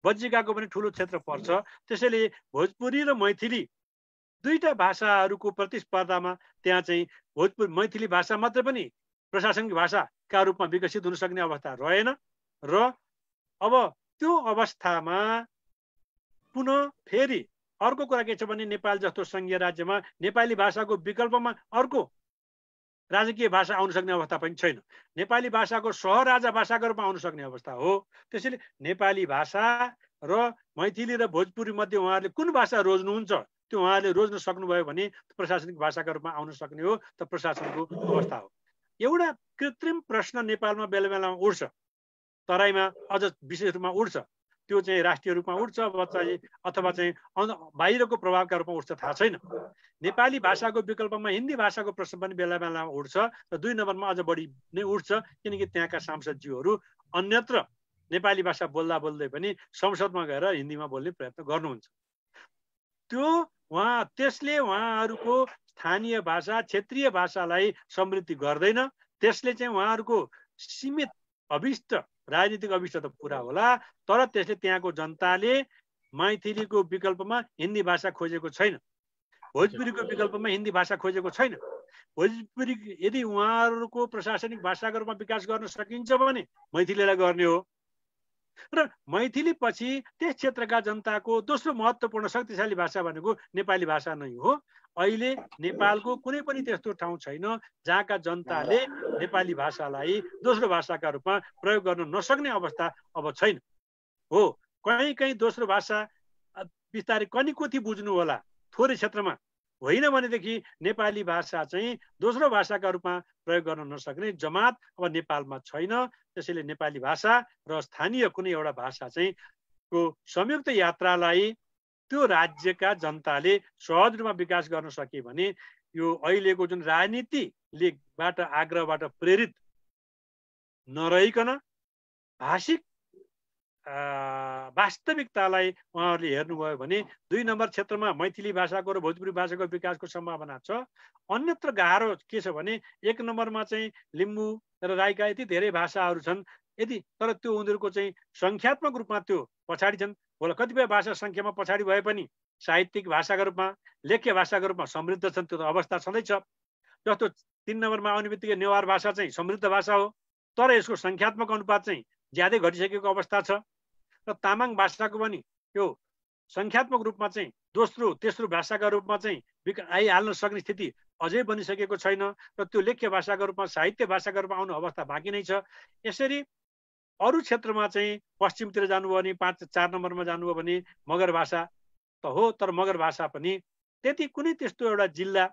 बज्जिकाको पनि ठुलो क्षेत्र पर्छ। त्यसैले भोजपुरी र मैथिली दुईटा भाषाहरूको प्रतिस्पर्धामा त्यहाँ चाहिँ मैथिली भाषा मात्रै पनि प्रशासनिक भाषाका रूपमा विकसित हुन सक्ने अवस्था रहेन। र अब त्यो अवस्थामा पुनः फेरि अर्को कुरा के छ भने नेपाल जस्तो सङ्घीय राज्यमा नेपाली भाषाको विकल्पमा अर्को राजकीय भाषा आउन सक्ने अवस्था पनि छैन। नेपाली भाषाको सहराजा भाषाको रूपमा आउन सक्ने अवस्था हो। त्यसैले नेपाली भाषा र मैथिली र भोजपुरी मध्ये उहाँहरूले कुन भाषा रोज्नुहुन्छ त्यो उहाँहरूले रोज्न सक्नुभयो भने प्रशासनिक भाषाका रूपमा आउन सक्ने हो, त प्रशासनको अवस्था हो। एउटा कृत्रिम प्रश्न नेपालमा बेला बेलामा उठ्छ, तराईमा अझ विशेष रूपमा उठ्छ, त्यो चाहिँ राष्ट्रिय रूपमा उठ्छ अथवा चाहिँ बाहिरको प्रभावका रूपमा उठ्छ थाहा छैन। नेपाली भाषाको विकल्पमा हिन्दी भाषाको प्रश्न पनि बेला बेलामा उठ्छ र 2 नम्बरमा अझ बढी नै उठ्छ, किनकि त्यहाँका सांसदज्यूहरू अन्यत्र नेपाली भाषा बोल्दा बोल्दै पनि संसदमा गएर हिन्दीमा बोल्ने प्रयत्न गर्नुहुन्छ। त्यसले उहाँहरूको स्थानीय भाषा क्षेत्रीय भाषालाई समृद्धि गर्दैन। त्यसले चाहिँ उहाँहरूको सीमित अभिष्ट राजनीतिक अभिष्ट त पुरा होला, तर त्यसले त्यहाँको जनताले मैथिलीको विकल्पमा हिन्दी भाषा खोजेको छैन, भोजपुरीको विकल्पमा हिन्दी भाषा खोजेको छैन। भोजपुरी यदि उहाँहरूको प्रशासनिक भाषाको रूपमा विकास गर्न सकिन्छ भने मैथिलीलाई गर्ने हो। र मैथिली पछि त्यस क्षेत्रका जनताको दोस्रो महत्त्वपूर्ण शक्तिशाली भाषा भनेको नेपाली भाषा नै हो। अहिले नेपालको कुनै पनि त्यस्तो ठाउँ छैन जहाँका जनताले नेपाली भाषालाई दोस्रो भाषाका रूपमा प्रयोग गर्न नसक्ने अवस्था अब छैन। हो, कहीँ दोस्रो भाषा बिस्तारै कनीकोथी बुझ्नु होला थोरै क्षेत्रमा, होइन भनेदेखि नेपाली भाषा चाहिँ दोस्रो भाषाका रूपमा प्रयोग गर्न नसक्ने जमात अब नेपालमा छैन। त्यसैले नेपाली भाषा र स्थानीय कुनै एउटा भाषा चाहिँ को संयुक्त यात्रालाई त्यो राज्यका जनताले सहज रूपमा विकास गर्न सके भने यो अहिलेको जुन राजनीतिबाट आग्रहबाट प्रेरित नरहिकन भाषिक वास्तविकतालाई उहाँहरूले हेर्नुभयो भने 2 नम्बर क्षेत्रमा मैथिली भाषाको र भोजपुरी भाषाको विकासको सम्भावना छ। अन्यत्र गाह्रो के छ भने 1 नम्बरमा चाहिँ लिम्बू र राईका यति धेरै भाषाहरू छन्, यदि तर त्यो उनीहरूको चाहिँ सङ्ख्यात्मक रूपमा त्यो पछाडि छन्। होला कतिपय भाषा सङ्ख्यामा पछाडि भए पनि साहित्यिक भाषाको रूपमा, लेख्य भाषाको रूपमा समृद्ध छन्, त्यो त अवस्था छँदैछ। जस्तो 3 नम्बरमा आउने बित्तिकै नेवार भाषा चाहिँ समृद्ध भाषा हो, तर यसको सङ्ख्यात्मक अनुपात चाहिँ ज्यादै घटिसकेको अवस्था छ। र तामाङ भाषाको पनि यो सङ्ख्यात्मक रूपमा चाहिँ दोस्रो तेस्रो भाषाका रूपमा चाहिँ आइहाल्न सक्ने स्थिति अझै बनिसकेको छैन र त्यो लेख्य भाषाको रूपमा, साहित्य भाषाको रूपमा आउने अवस्था बाँकी नै छ। यसरी अरू क्षेत्रमा चाहिँ पश्चिमतिर जानुभयो भने 4 नम्बरमा जानुभयो भने मगर भाषा त हो, तर मगर भाषा पनि त्यति कुनै त्यस्तो एउटा जिल्लामा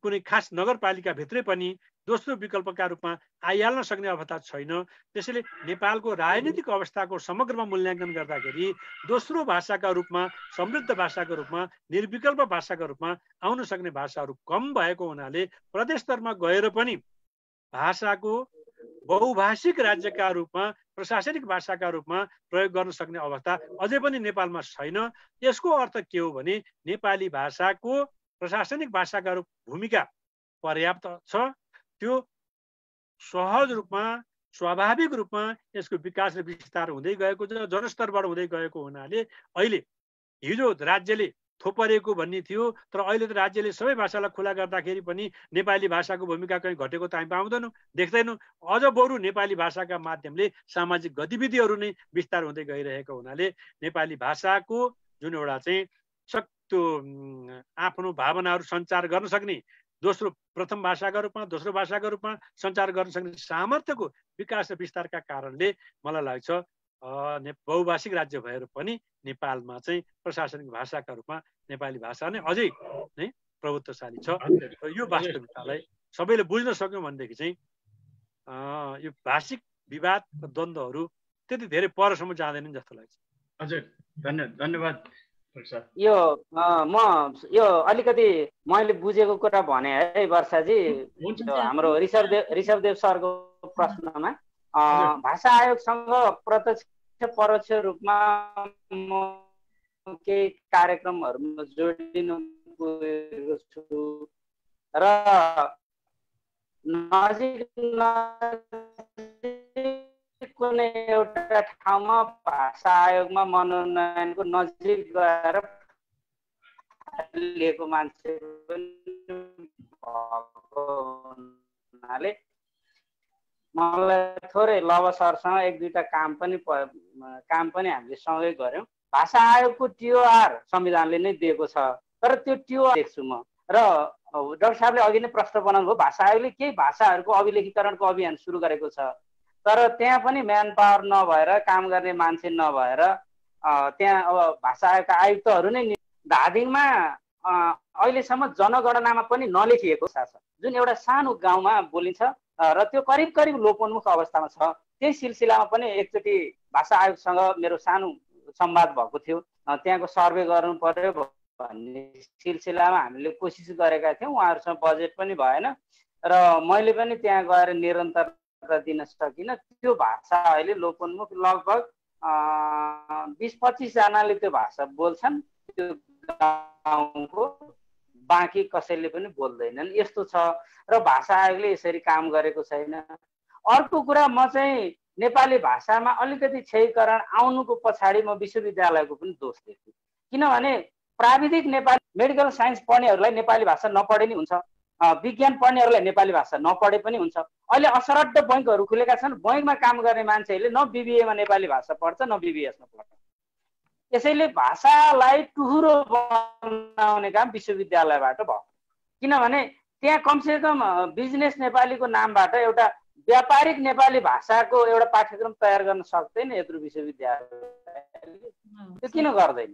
कुनै खास नगरपालिका भित्रै पनि दोस्रो विकल्पका रूपमा आइहाल्न सक्ने अवस्था छैन। त्यसैले नेपालको राजनीतिक अवस्थाको समग्रमा मूल्याङ्कन गर्दाखेरि दोस्रो भाषाका रूपमा, समृद्ध भाषाको रूपमा, निर्विकल्प भाषाका रूपमा आउन सक्ने भाषाहरू कम भएको हुनाले प्रदेश स्तरमा गएर पनि भाषाको बहुभाषिक राज्यका रूपमा, प्रशासनिक भाषाका रूपमा प्रयोग गर्न सक्ने अवस्था अझै पनि नेपालमा छैन। यसको अर्थ के हो भने नेपाली भाषाको प्रशासनिक भाषाका रूप भूमिका पर्याप्त छ, त्यो सहज रूपमा, स्वाभाविक रूपमा यसको विकास र विस्तार हुँदै गएको छ, जनस्तरबाट हुँदै गएको हुनाले अहिले हिजो राज्यले थोपरेको भन्ने थियो, तर अहिले त राज्यले सबै भाषालाई खुला गर्दाखेरि पनि नेपाली भाषाको भूमिका कहीँ घटेको त हामी पाउँदैनौँ, देख्दैनौँ। अझ बरु नेपाली भाषाका माध्यमले सामाजिक गतिविधिहरू नै विस्तार हुँदै गइरहेको हुनाले नेपाली भाषाको जुन एउटा चाहिँ सक्दो आफ्नो भावनाहरू सञ्चार गर्न सक्ने प्रथम भाषाका रूपमा, दोस्रो भाषाका रूपमा सञ्चार गर्न सक्ने सामर्थ्यको विकास र विस्तारका कारणले मलाई लाग्छ बहुभाषिक राज्य भएर पनि नेपालमा चाहिँ प्रशासनिक भाषाका रूपमा नेपाली भाषा नै अझै नै प्रभुत्वशाली छ। यो वास्तविकतालाई सबैले बुझ्न सक्यौँ भनेदेखि चाहिँ यो भाषिक विवाद र द्वन्द्वहरू त्यति धेरै परसम्म जाँदैनन् जस्तो लाग्छ। हजुर, धन्यवाद। यो यो अलिकति मैले बुझेको कुरा भने है वर्षाजी, हाम्रो ऋषभदेव सरको प्रश्नमा भाषा आयोगसँग प्रत्यक्ष परोक्ष रूपमा केही कार्यक्रमहरूमा जोडिनु गएको छु र नजिक कुनै एउटा ठाउँमा भाषा आयोगमा मनोनयनको नजिक गएर लिएको मान्छे भएको हुनाले मलाई थोरै लव सरसँग 1-2टा काम पनि हामीले सँगै गऱ्यौँ। भाषा आयोगको टिओआर संविधानले नै दिएको छ, तर त्यो टिओआर देख्छु म। र डाक्टर साहबले अघि नै प्रश्न बनाउनु भयो, भाषा आयोगले केही भाषाहरूको अभिलेखीकरणको अभियान सुरु गरेको छ, तर त्यहाँ पनि म्यान पावर नभएर, काम गर्ने मान्छे नभएर त्यहाँ अब भाषा आयोगका आयुक्तहरू नै धादिङमा अहिलेसम्म जनगणनामा पनि नलेखिएको छ, जुन एउटा सानो गाउँमा बोलिन्छ र त्यो करिब लोपोन्मुख अवस्थामा छ। त्यही सिलसिलामा पनि एकचोटि भाषा आयोगसँग मेरो सानो संवाद भएको थियो, त्यहाँको सर्वे गर्नु पर्यो भन्ने सिलसिलामा हामीले कोसिस गरेका थियौँ। उहाँहरूसँग बजेट पनि भएन र मैले पनि त्यहाँ गएर निरन्तरता दिन सकिनँ। त्यो भाषा अहिले लोपोन्मुख, लगभग 20-25 जनाले त्यो भाषा बोल्छन् त्यो गाउँको, बाँकी कसैले पनि बोल्दैनन्, यस्तो छ। र भाषा आयोगले यसरी काम गरेको छैन। अर्को कुरा, म चाहिँ नेपाली भाषामा अलिकति क्षयीकरण आउनुको पछाडि म विश्वविद्यालयको पनि दोष देख्छु। किनभने प्राविधिक नेपाली मेडिकल साइन्स पढ्नेहरूलाई नेपाली भाषा नपढे नि हुन्छ, विज्ञान पढ्नेहरूलाई नेपाली भाषा नपढे पनि हुन्छ। अहिले असरद्ध बैङ्कहरू खुलेका छन्, बैङ्कमा काम गर्ने मान्छेहरूले न बिबिएमा नेपाली भाषा पढ्छ न बिबिएसमा पढ्छ। यसैले भाषालाई टुहुरो बनाउने काम विश्वविद्यालयबाट भयो। किनभने त्यहाँ कमसेकम बिजनेस नेपालीको नामबाट एउटा व्यापारिक नेपाली भाषाको एउटा पाठ्यक्रम तयार गर्न सक्दैन यत्रो विश्वविद्यालयले, त्यो किन गर्दैन?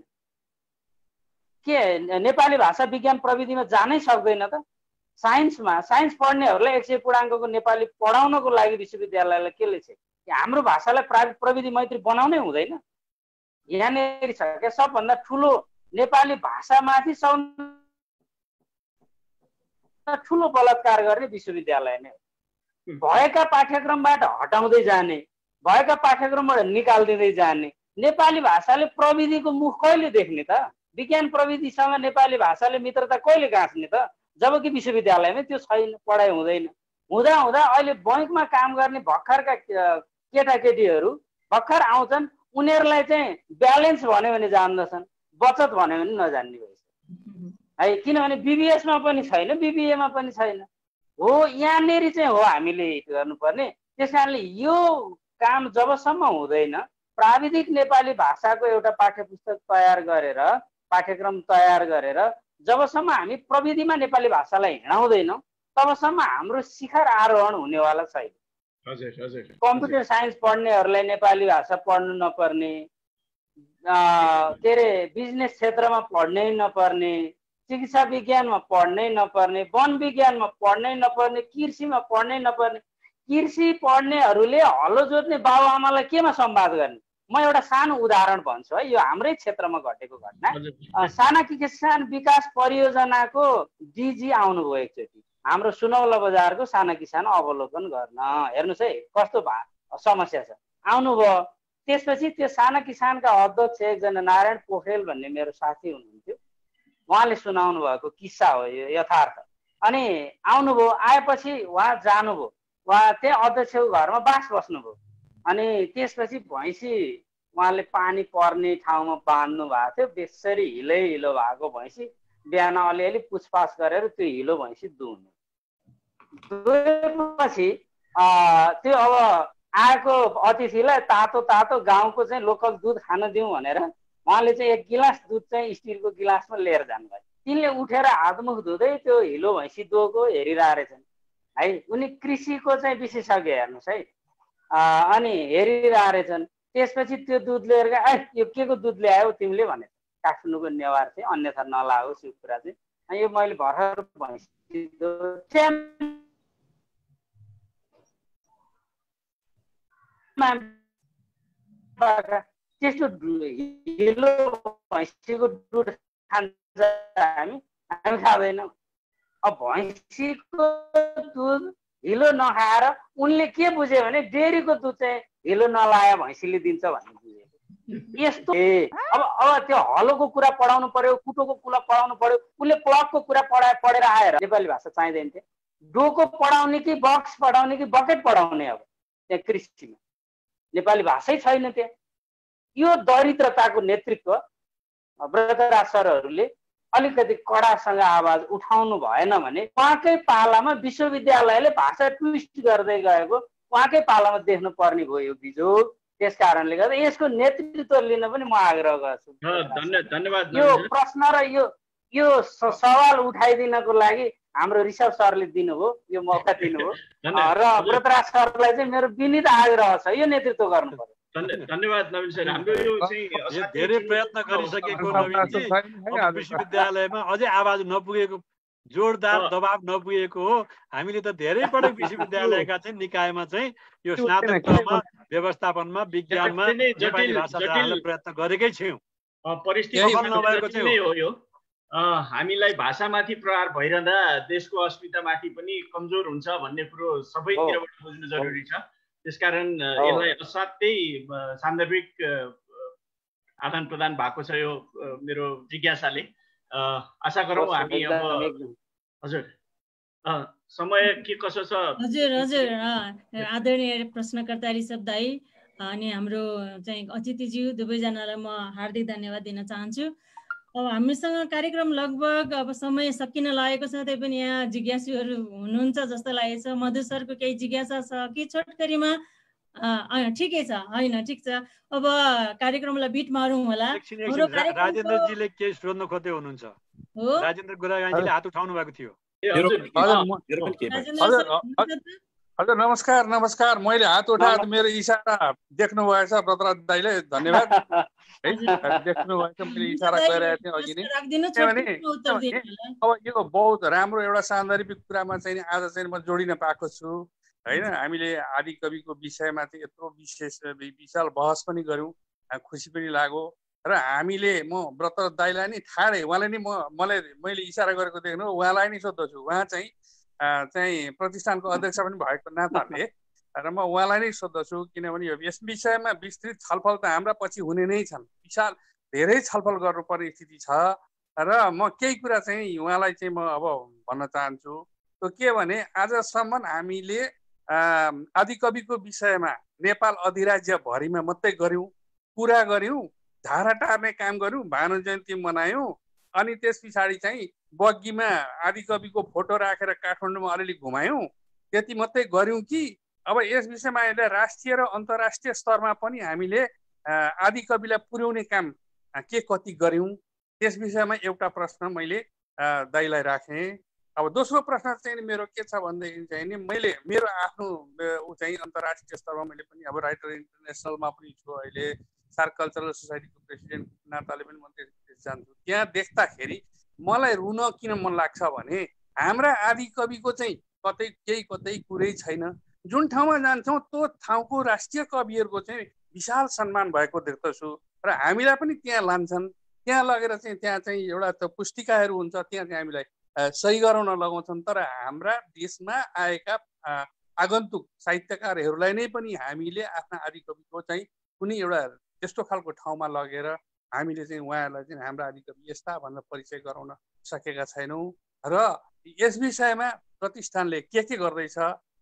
के नेपाली भाषा विज्ञान प्रविधिमा जानै सक्दैन त? साइन्स पढ्नेहरूलाई 100 पूर्णाङ्कको नेपाली पढाउनको लागि विश्वविद्यालयलाई केले छ? हाम्रो भाषालाई प्रविधि मैत्री बनाउनै हुँदैन? यहाँनिर छ क्या सबभन्दा ठुलो नेपाली भाषामाथि ठुलो बलात्कार गर्ने विश्वविद्यालय नै भएका पाठ्यक्रमबाट हटाउँदै जाने भएका पाठ्यक्रमबाट निकालिदिँदै जाने। नेपाली भाषाले प्रविधिको मुख कहिले देख्ने त? विज्ञान प्रविधिसँग नेपाली भाषाले मित्रता कहिले गाँच्ने त? जबकि विश्वविद्यालयमै त्यो छैन, पढाइ हुँदैन। हुँदा हुँदा अहिले बैङ्कमा काम गर्ने भर्खरका केटाकेटीहरू भर्खर आउँछन्, उनीहरूलाई चाहिँ ब्यालेन्स भन्यो भने जान्दछन्, बचत भन्यो भने नजान्ने भइसक्यो है। किनभने बिबिएसमा पनि छैन, बिबिएमा पनि छैन। हो, यहाँनिर चाहिँ हो हामीले गर्नुपर्ने। त्यस कारणले यो काम जबसम्म हुँदैन, प्राविधिक नेपाली भाषाको एउटा पाठ्यपुस्तक तयार गरेर, पाठ्यक्रम तयार गरेर जबसम्म हामी प्रविधिमा नेपाली भाषालाई हिँडाउँदैनौँ, तबसम्म हाम्रो शिखर आरोहण हुनेवाला छैन। कम्प्युटर साइन्स पढ्नेहरूलाई नेपाली भाषा पढ्नु नपर्ने, के अरे बिजनेस क्षेत्रमा पढ्नै नपर्ने, चिकित्सा विज्ञानमा पढ्नै नपर्ने, वन विज्ञानमा पढ्नै नपर्ने, कृषिमा पढ्नै नपर्ने। कृषि पढ्नेहरूले हलो जोत्ने बाबुआमालाई केमा संवाद गर्ने? म एउटा सानो उदाहरण भन्छु है, यो हाम्रै क्षेत्रमा घटेको घटना। साना किसान विकास परियोजनाको डिजी आउनुभयो एकचोटि हाम्रो सुनौला बजारको साना किसान अवलोकन गर्न। हेर्नुहोस् है कस्तो समस्या छ। आउनुभयो, त्यसपछि त्यो साना किसानका अध्यक्ष एकजना नारायण पोखरेल भन्ने मेरो साथी हुनुहुन्थ्यो, उहाँले सुनाउनु भएको किस्सा हो यो, यथार्थ। अनि आउनुभयो, आएपछि उहाँ जानुभयो, उहाँ त्यहाँ अध्यक्षको घरमा बास बस्नुभयो। अनि त्यसपछि भैँसी उहाँले पानी पर्ने ठाउँमा बाँध्नु भएको थियो, बेसरी हिलै हिलो भएको भैँसी। बिहान अलिअलि पुछपाछ गरेर त्यो हिलो भैँसी दुहुने। दुहेपछि त्यो अब आएको अतिथिलाई तातो तातो गाउँको चाहिँ लोकल दुध खान दिउँ भनेर उहाँले चाहिँ एक गिलास दुध चाहिँ स्टिलको गिलासमा लिएर जानुभयो। तिनले उठेर हातमुख धुँदै त्यो हिलो भैँसी दुहोको हेरिरहेछन् है। उनी कृषिको चाहिँ विशेषज्ञ, हेर्नुहोस् है। अनि हेरिरहेछन्। त्यसपछि त्यो दुध लिएर यो के को दुध ल्यायो तिमीले भने काठमाडौँको नेवार चाहिँ, अन्यथा नलाओस् यो कुरा चाहिँ। यो मैले भर्खर भैँसी त्यस्तो हिलो भैँसीको दुध खान्छ हामी खाँदैनौँ। अब भैँसीको दुध हिलो नखाएर उनले के बुझ्यो भने डेरीको दुध चाहिँ हिलो नलाए भैँसीले दिन्छ भन्ने बुझ्यो। यस्तो अब त्यो हलोको कुरा पढाउनु पर्यो, कुटोको कुरा पढाउनु पर्यो। उसले प्लगको कुरा पढेर आएर नेपाली भाषा चाहिँदैन थियो। डोको पढाउने कि बक्स पढाउने कि बकेट पढाउने? अब त्यहाँ कृषिमा नेपाली भाषै छैन त्यहाँ। यो दरिद्रताको नेतृत्व व्रतराज सरहरूले अलिकति कडासँग आवाज उठाउनु भएन भने उहाँकै पालामा विश्वविद्यालयले भाषा ट्विस्ट गर्दै गएको उहाँकै पालामा देख्नु पर्ने भयो यो बिजोग। त्यस कारणले गर्दा यसको नेतृत्व लिन पनि म आग्रह गर्छु। धन्यवाद। यो प्रश्न र यो सवाल उठाइदिनको लागि हाम्रो ऋषभ सरले दिनुभयो, यो मौका दिनुभयो र व्रतराज सरलाई चाहिँ मेरो विनीत आग्रह छ, यो नेतृत्व गर्नु पर्यो। धन्यवाद नवीन सर। हाम्रो यो चाहिँ धेरै प्रयत्न गरिसकेको नवीनजी, अब विश्वविद्यालयमा अझै आवाज नपुगेको, जोरदार दबाब नपुगेको हो। हामीले त धेरै पटक विश्वविद्यालयका चाहिँ निकायमा चाहिँ यो स्नातक तहमा व्यवस्थापनमा विज्ञानमा नेपाली भाषा राख्ने प्रयत्न गरेकै छौँ। परिस्थिति नभएको चाहिँ हो यो। हामीलाई भाषामाथि प्रहार भइरहँदा देशको अस्मितामाथि पनि कमजोर हुन्छ भन्ने कुरो सबैतिरबाट बुझ्नु जरुरी छ। त्यसकारण यसलाई असाध्यै सान्दर्भिक आदान प्रदान भएको छ यो मेरो जिज्ञासाले। आशा गरौँ हामी अब हजुर समय के कसो छ? हजुर हजुर आदरणीय प्रश्नकर्ता ऋषभ दाई अनि हाम्रो चाहिँ अतिथिज्यू दुवैजनालाई म हार्दिक धन्यवाद दिन चाहन्छु। अब हामीसँग कार्यक्रम लगभग अब समय सकिन लागेको छ, त्यही पनि यहाँ जिज्ञासुहरू हुनुहुन्छ जस्तो लागेको छ। मधु सरको केही जिज्ञासा छ कि छोटकरीमा? ठिकै छ, होइन ठिक छ। अब कार्यक्रमलाई बिट मारौँ होला। राजेन्द्रजीले केही सोध्न खोज्दै हुनुहुन्छ हो? राजेन्द्र गुरागाईजीले हात उठाउनु भएको थियो। हजुर नमस्कार नमस्कार। मैले हात उठाएर मेरो इसारा देख्नु भएछ व्रतराज दाइले, धन्यवाद है। देख्नु भएछ, मैले इसारा गरिरहेको थिएँ अघि नै। अब यो बहुत राम्रो एउटा सान्दर्भिक कुरामा चाहिँ आज चाहिँ म जोडिन पाएको छु होइन। हामीले आदिकविको विषयमा चाहिँ यत्रो विशाल बहस पनि गऱ्यौँ, खुसी पनि लाग्यो। र हामीले म व्रतराज दाइलाई नै ठाडै उहाँले नै मैले इसारा गरेको देख्नु, उहाँलाई नै सोध्दछु। उहाँ चाहिँ प्रतिष्ठानको अध्यक्ष पनि भएको नाताले र म उहाँलाई नै सोध्दछु, किनभने यस विषयमा विस्तृत छलफल त हाम्रा पछि हुने नै छन्। विशाल धेरै छलफल गर्नुपर्ने स्थिति छ र म केही कुरा चाहिँ उहाँलाई चाहिँ म अब भन्न चाहन्छु। त्यो के भने आजसम्म हामीले आदिकविको विषयमा नेपाल अधिराज्यभरिमा मात्रै गऱ्यौँ, कुरा गऱ्यौँ, झारा टार्ने काम गऱ्यौँ, भानु जयन्ती मनायौँ, अनि त्यस पछाडि चाहिँ बग्गीमा आदिकविको फोटो राखेर काठमाडौँमा अलिअलि घुमायौँ, त्यति मात्रै गऱ्यौँ कि अब यस विषयमा अहिले राष्ट्रिय र अन्तर्राष्ट्रिय स्तरमा पनि हामीले आदिकविलाई पुर्याउने काम के कति गऱ्यौँ, त्यस विषयमा एउटा प्रश्न मैले दाइलाई राखेँ। अब दोस्रो प्रश्न चाहिँ मेरो के छ भनेदेखि चाहिँ नि मैले मेरो आफ्नो ऊ चाहिँ अन्तर्राष्ट्रिय स्तरमा मैले पनि अब राइटर इन्टरनेसनलमा पनि छु, अहिले सार्क कल्चरल सोसाइटीको प्रेसिडेन्ट नाताले पनि म जान्छु। त्यहाँ देख्दाखेरि मलाई रुन किन मन लाग्छ भने हाम्रा आदिकविको चाहिँ कतै केही कतै कुरै छैन। जुन ठाउँमा जान्छौँ त्यो ठाउँको राष्ट्रिय कविहरूको चाहिँ विशाल सम्मान भएको देख्दछु र हामीलाई पनि त्यहाँ लान्छन्। त्यहाँ लगेर चाहिँ त्यहाँ चाहिँ एउटा त पुस्तिकाहरू हुन्छ, त्यहाँ चाहिँ हामीलाई सही गराउन लगाउँछन्। तर हाम्रा देशमा आएका आगन्तुक साहित्यकारहरूलाई नै पनि हामीले आफ्ना आदिकविको चाहिँ कुनै एउटा त्यस्तो खालको ठाउँमा लगेर हामीले चाहिँ उहाँहरूलाई चाहिँ हाम्रा आदिकवि यस्ता भनेर परिचय गराउन सकेका छैनौँ। र यस विषयमा प्रतिष्ठानले के गर्दैछ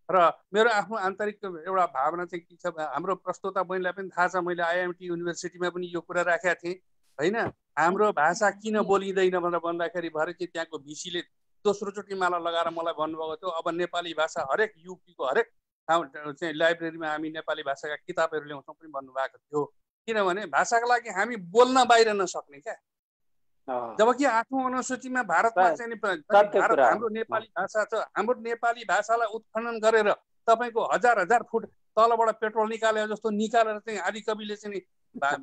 र मेरो आफ्नो आन्तरिक एउटा भावना चाहिँ के छ, हाम्रो प्रस्तोता बहिनीलाई पनि थाहा छ, मैले आइएमटी युनिभर्सिटीमा पनि यो कुरा राखेका थिएँ होइन। हाम्रो भाषा किन बोलिँदैन भनेर भन्दाखेरि भरे चाहिँ त्यहाँको भिसीले दोस्रोचोटि माला लगाएर मलाई भन्नुभएको थियो अब नेपाली भाषा हरेक युपीको हरेक ठाउँ चाहिँ लाइब्रेरीमा हामी नेपाली भाषाका किताबहरू ल्याउँछौँ पनि भन्नुभएको थियो। किनभने भाषाको लागि हामी बोल्न बाहिर नसक्ने क्या। जबकि 8औं अनुसूचीमा भारतमा चाहिँ भारत हाम्रो नेपाली भाषा छ। हाम्रो नेपाली भाषालाई उत्खनन गरेर तपाईँको हजार हजार फुट तलबाट पेट्रोल निकाले जस्तो निकालेर चाहिँ आदिकविले चाहिँ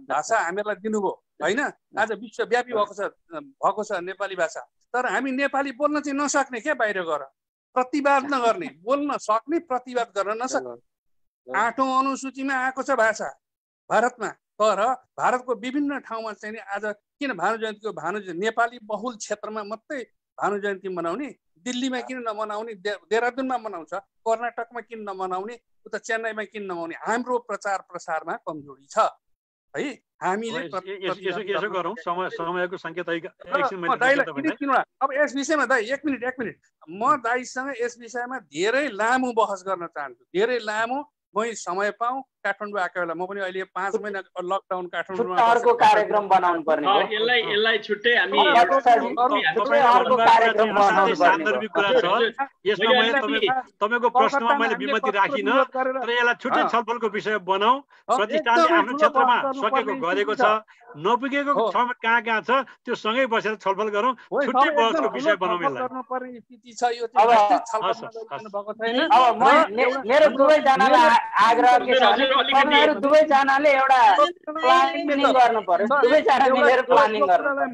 भाषा हामीहरूलाई दिनुभयो होइन। आज विश्वव्यापी भएको छ नेपाली भाषा, तर हामी नेपाली बोल्न चाहिँ नसक्ने क्या। बाहिर गएर प्रतिवाद नगर्ने, बोल्न सक्ने प्रतिवाद गर्न नसक्ने। 8औं अनुसूचीमा आएको छ भाषा भारतमा, तर भारतको विभिन्न ठाउँमा चाहिँ आज किन भानु जयन्तीको नेपाली बहुल क्षेत्रमा मात्रै भानु जयन्ती मनाउने, दिल्लीमा किन नमनाउने, देहरादूनमा मनाउँछ, कर्नाटकमा किन नमनाउने, उता चेन्नईमा किन नमनाउने। हाम्रो प्रचार प्रसारमा कमजोरी छ है। हामीले यसो गरौँ, समयको सङ्केत अब यस विषयमा दाइ एक मिनट म दाइसँग यस विषयमा धेरै लामो बहस गर्न चाहन्छु, धेरै लामो। मै समय पाऊँ काठमाडौँ आएको बेला, म पनि अहिले 5 महिना लकडाउन काठमाडौँमा अर्को कार्यक्रम बनाउनु पर्ने हो। यसलाई छुट्टै हामी सान्दर्भिक कुरा छ। यसमा मैले तपाईको प्रश्नमा मैले विमति राखिन, तर यसलाई छुट्टै छलफलको विषय बनाऊ। प्रतिष्ठानले आफ्नो क्षेत्रमा सकेको गरेको छ, नपुगेको ठाउँमा कहाँ छ त्यो सँगै बसेर छलफल गरौँ, छुट्टै बहसको विषय बनाऊ। मेरो दुवैजनालाई आग्रह के छ भने तपाईहरु दुवैजनाले एउटा प्लानिङ गर्नु पर्यो, दुवैजना मिलेर प्लानिङ गर्नु।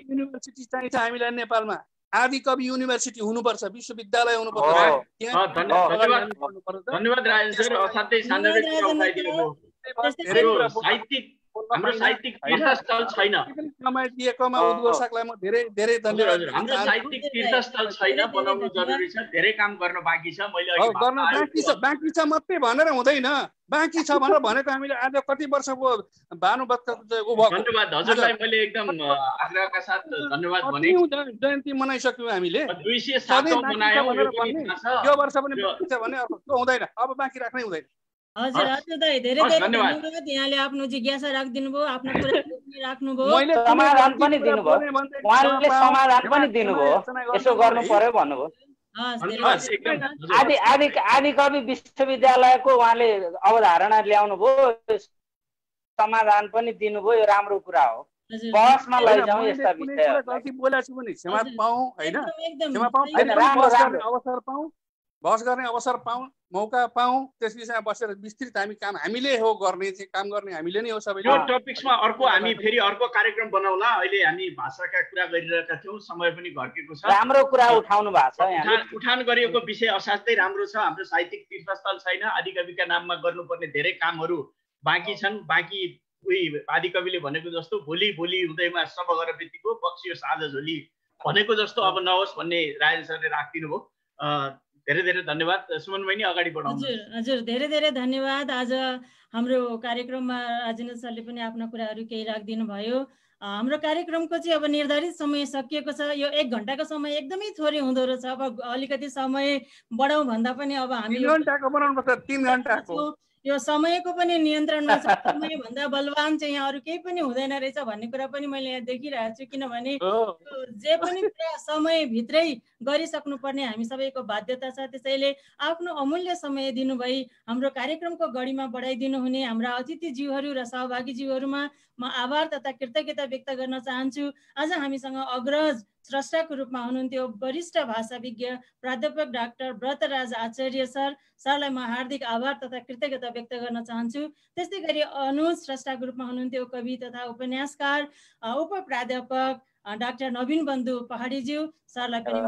युनिभर्सिटी चाहिन्छ हामीलाई नेपालमा, आदिकवि युनिभर्सिटी हुनुपर्छ, विश्वविद्यालय हुनुपर्छ। धन्यवाद राजेन सर, असाध्यै सान्दर्भिक कुरा उठाइदिनुभयो। हाम्रो साहित्यिक तीर्थस्थल छैन, समय दिएकोमा उद्घोषकलाई म धेरै धेरै धन्यवाद। हाम्रो साहित्यिक तीर्थस्थल छैन, बनाउनु जरुरी छ, धेरै काम गर्न बाँकी छ। मैले गर्न बाँकी छ मात्रै भनेर हुँदैन, बाँकी छ भनेर भनेको हामीले आज कति वर्षको भानुभक्त धन्यवाद हजुरलाई मैले एकदम आग्रहका साथ धन्यवाद भने। जयन्ती मनाइसक्यौँ हामीले, 207 मनायौँ, यो वर्ष पनि बाँकी छ भने अर्को हुँदैन, अब बाँकी राख्नै हुँदैन। हजुर दाइ धेरै धेरै धन्यवाद। यहाँले आफ्नो जिज्ञासा राख्दिनु भयो, आफ्नो कुरा राख्नुभयो, समाधान पनि दिनुभयो, उहाँले समाधान पनि दिनुभयो, यसो गर्नु पर्यो भन्नुभयो। आदिकवि विश्वविद्यालयको उहाँले अवधारणा ल्याउनु भयो, समाधान पनि दिनुभयो, यो राम्रो कुरा हो। बहसमा लैजाउँ यस्ता विषयहरू। गल्ती बोलेको छु भने क्षमा पाऊँ होइन, बहस गर्ने अवसर पाऊँ, मौका पाऊँ, त्यस विषयमा बसेर विस्तृत हामी काम हामीले हो गर्ने, चाहिँ काम गर्ने हामीले नै हो सबैले। यो टपिक्समा अर्को हामी फेरि अर्को कार्यक्रम बनाउला। अहिले हामी भाषाका कुरा गरिरहेका थियौँ, समय पनि घर्केको छ। राम्रो कुरा उठाउनु भएको छ, उठान गरिएको विषय असाध्यै राम्रो छ। हाम्रो साहित्यिक तीर्थस्थल छैन, आदिकविका नाममा गर्नुपर्ने धेरै कामहरू बाँकी छन्। बाँकी उही आदिकविले भनेको जस्तो भोलि हुँदैमा सब गरेर बित्तिको बक्सियोस् आज झोली भनेको जस्तो अब नहोस् भन्ने राजेन्द्र सरले राखिदिनु भयो। धेरै धेरै धन्यवाद। सुमन बहिनी अगाडि बढाउनु। हजुर धेरै धेरै धन्यवाद। आज हाम्रो कार्यक्रममा राजेन्द्र सरले पनि आफ्ना कुराहरू केही राखिदिनु भयो। हाम्रो कार्यक्रमको चाहिँ अब निर्धारित समय सकिएको छ। यो 1 घण्टाको समय एकदमै थोरै हुँदो रहेछ। अब अलिकति समय बढाउँ भन्दा पनि अब हामी 3 घण्टाको बनाउनुपर्छ। 3 घण्टाको यो समयको पनि नियन्त्रणमा छ। समयभन्दा बलवान चाहिँ यहाँ अरू केही पनि हुँदैन रहेछ भन्ने कुरा पनि मैले यहाँ देखिरहेको छु। किनभने जे पनि कुरा समयभित्रै गरिसक्नुपर्ने हामी सबैको बाध्यता छ। त्यसैले आफ्नो अमूल्य समय दिनुभई हाम्रो कार्यक्रमको गढीमा बढाइदिनु हुने हाम्रा अतिथिज्यूहरू र सहभागीज्यूहरूमा म आभार तथा कृतज्ञता व्यक्त गर्न चाहन्छु। आज हामीसँग अग्रज स्रष्टाको रूपमा हुनुहुन्थ्यो वरिष्ठ भाषाविज्ञ प्राध्यापक डाक्टर व्रतराज आचार्य सरलाई म हार्दिक आभार तथा कृतज्ञता व्यक्त गर्न चाहन्छु। त्यस्तै गरी अनुज स्रष्टाको रूपमा हुनुहुन्थ्यो कवि तथा उपन्यासकार उप प्राध्यापक डाक्टर नवीन बन्धु पहाडीज्यू सरलाई पनि म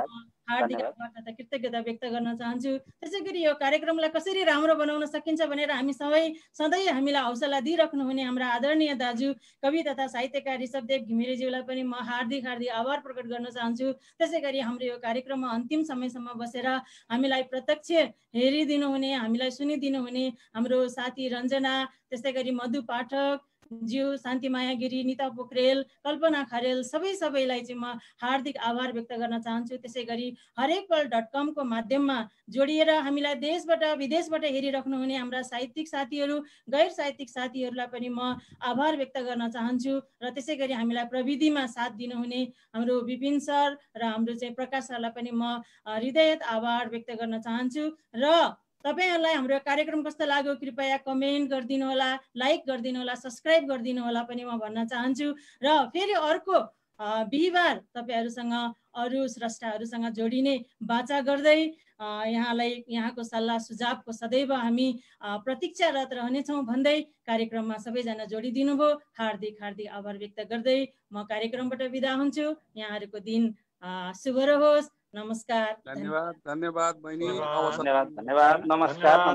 हार्दिक आभार तथा कृतज्ञता व्यक्त गर्न चाहन्छु। त्यसै गरी यो कार्यक्रमलाई कसरी राम्रो बनाउन सकिन्छ भनेर हामी सधैँ हामीलाई हौसला दिइराख्नु हुने हाम्रा आदरणीय दाजु कवि तथा साहित्यकार ऋषभदेव घिमिरेज्यूलाई पनि म हार्दिक आभार प्रकट गर्न चाहन्छु। त्यसै गरी हाम्रो यो कार्यक्रममा अन्तिम समयसम्म बसेर हामीलाई प्रत्यक्ष हेरिदिनु हुने, हामीलाई सुनिदिनु हुने हाम्रो साथी रञ्जना, त्यस्तै गरी मधु पाठक ज्यू, शान्तिमाया गिरी, निता पोखरेल, कल्पना खरेल सबैलाई चाहिँ म हार्दिक आभार व्यक्त गर्न चाहन्छु। त्यसै गरी हरेकपल.com को माध्यममा जोडिएर हामीलाई देशबाट विदेशबाट हेरिराख्नु हुने हाम्रा साहित्यिक साथीहरू, गैर साहित्यिक साथीहरूलाई पनि म आभार व्यक्त गर्न चाहन्छु। र त्यसै गरी हामीलाई प्रविधिमा साथ दिनुहुने हाम्रो विपिन सर र हाम्रो चाहिँ प्रकाश सरलाई पनि म हृदयत आभार व्यक्त गर्न चाहन्छु। र तपाईहरुलाई हाम्रो कार्यक्रम कस्तो लाग्यो कृपया कमेन्ट गरिदिनु होला, लाइक गरिदिनु होला, सब्स्क्राइब गरिदिनु होला पनि म भन्न चाहन्छु। र फेरि अर्को बिहिबार तपाईहरुसँग अरु स्रष्टाहरुसँग जोडिने बाचा गर्दै यहाँको सल्लाह सुझावको सदैव हामी प्रतीक्षारत रहनेछौँ भन्दै कार्यक्रममा सबैजना जोडिदिनु भयो। हार्दिक आभार व्यक्त गर्दै म कार्यक्रमबाट बिदा हुन्छु। यहाँहरुको दिन शुभ रहोस्। नमस्कार। धन्यवाद बहिनी। धन्यवाद। नमस्कार।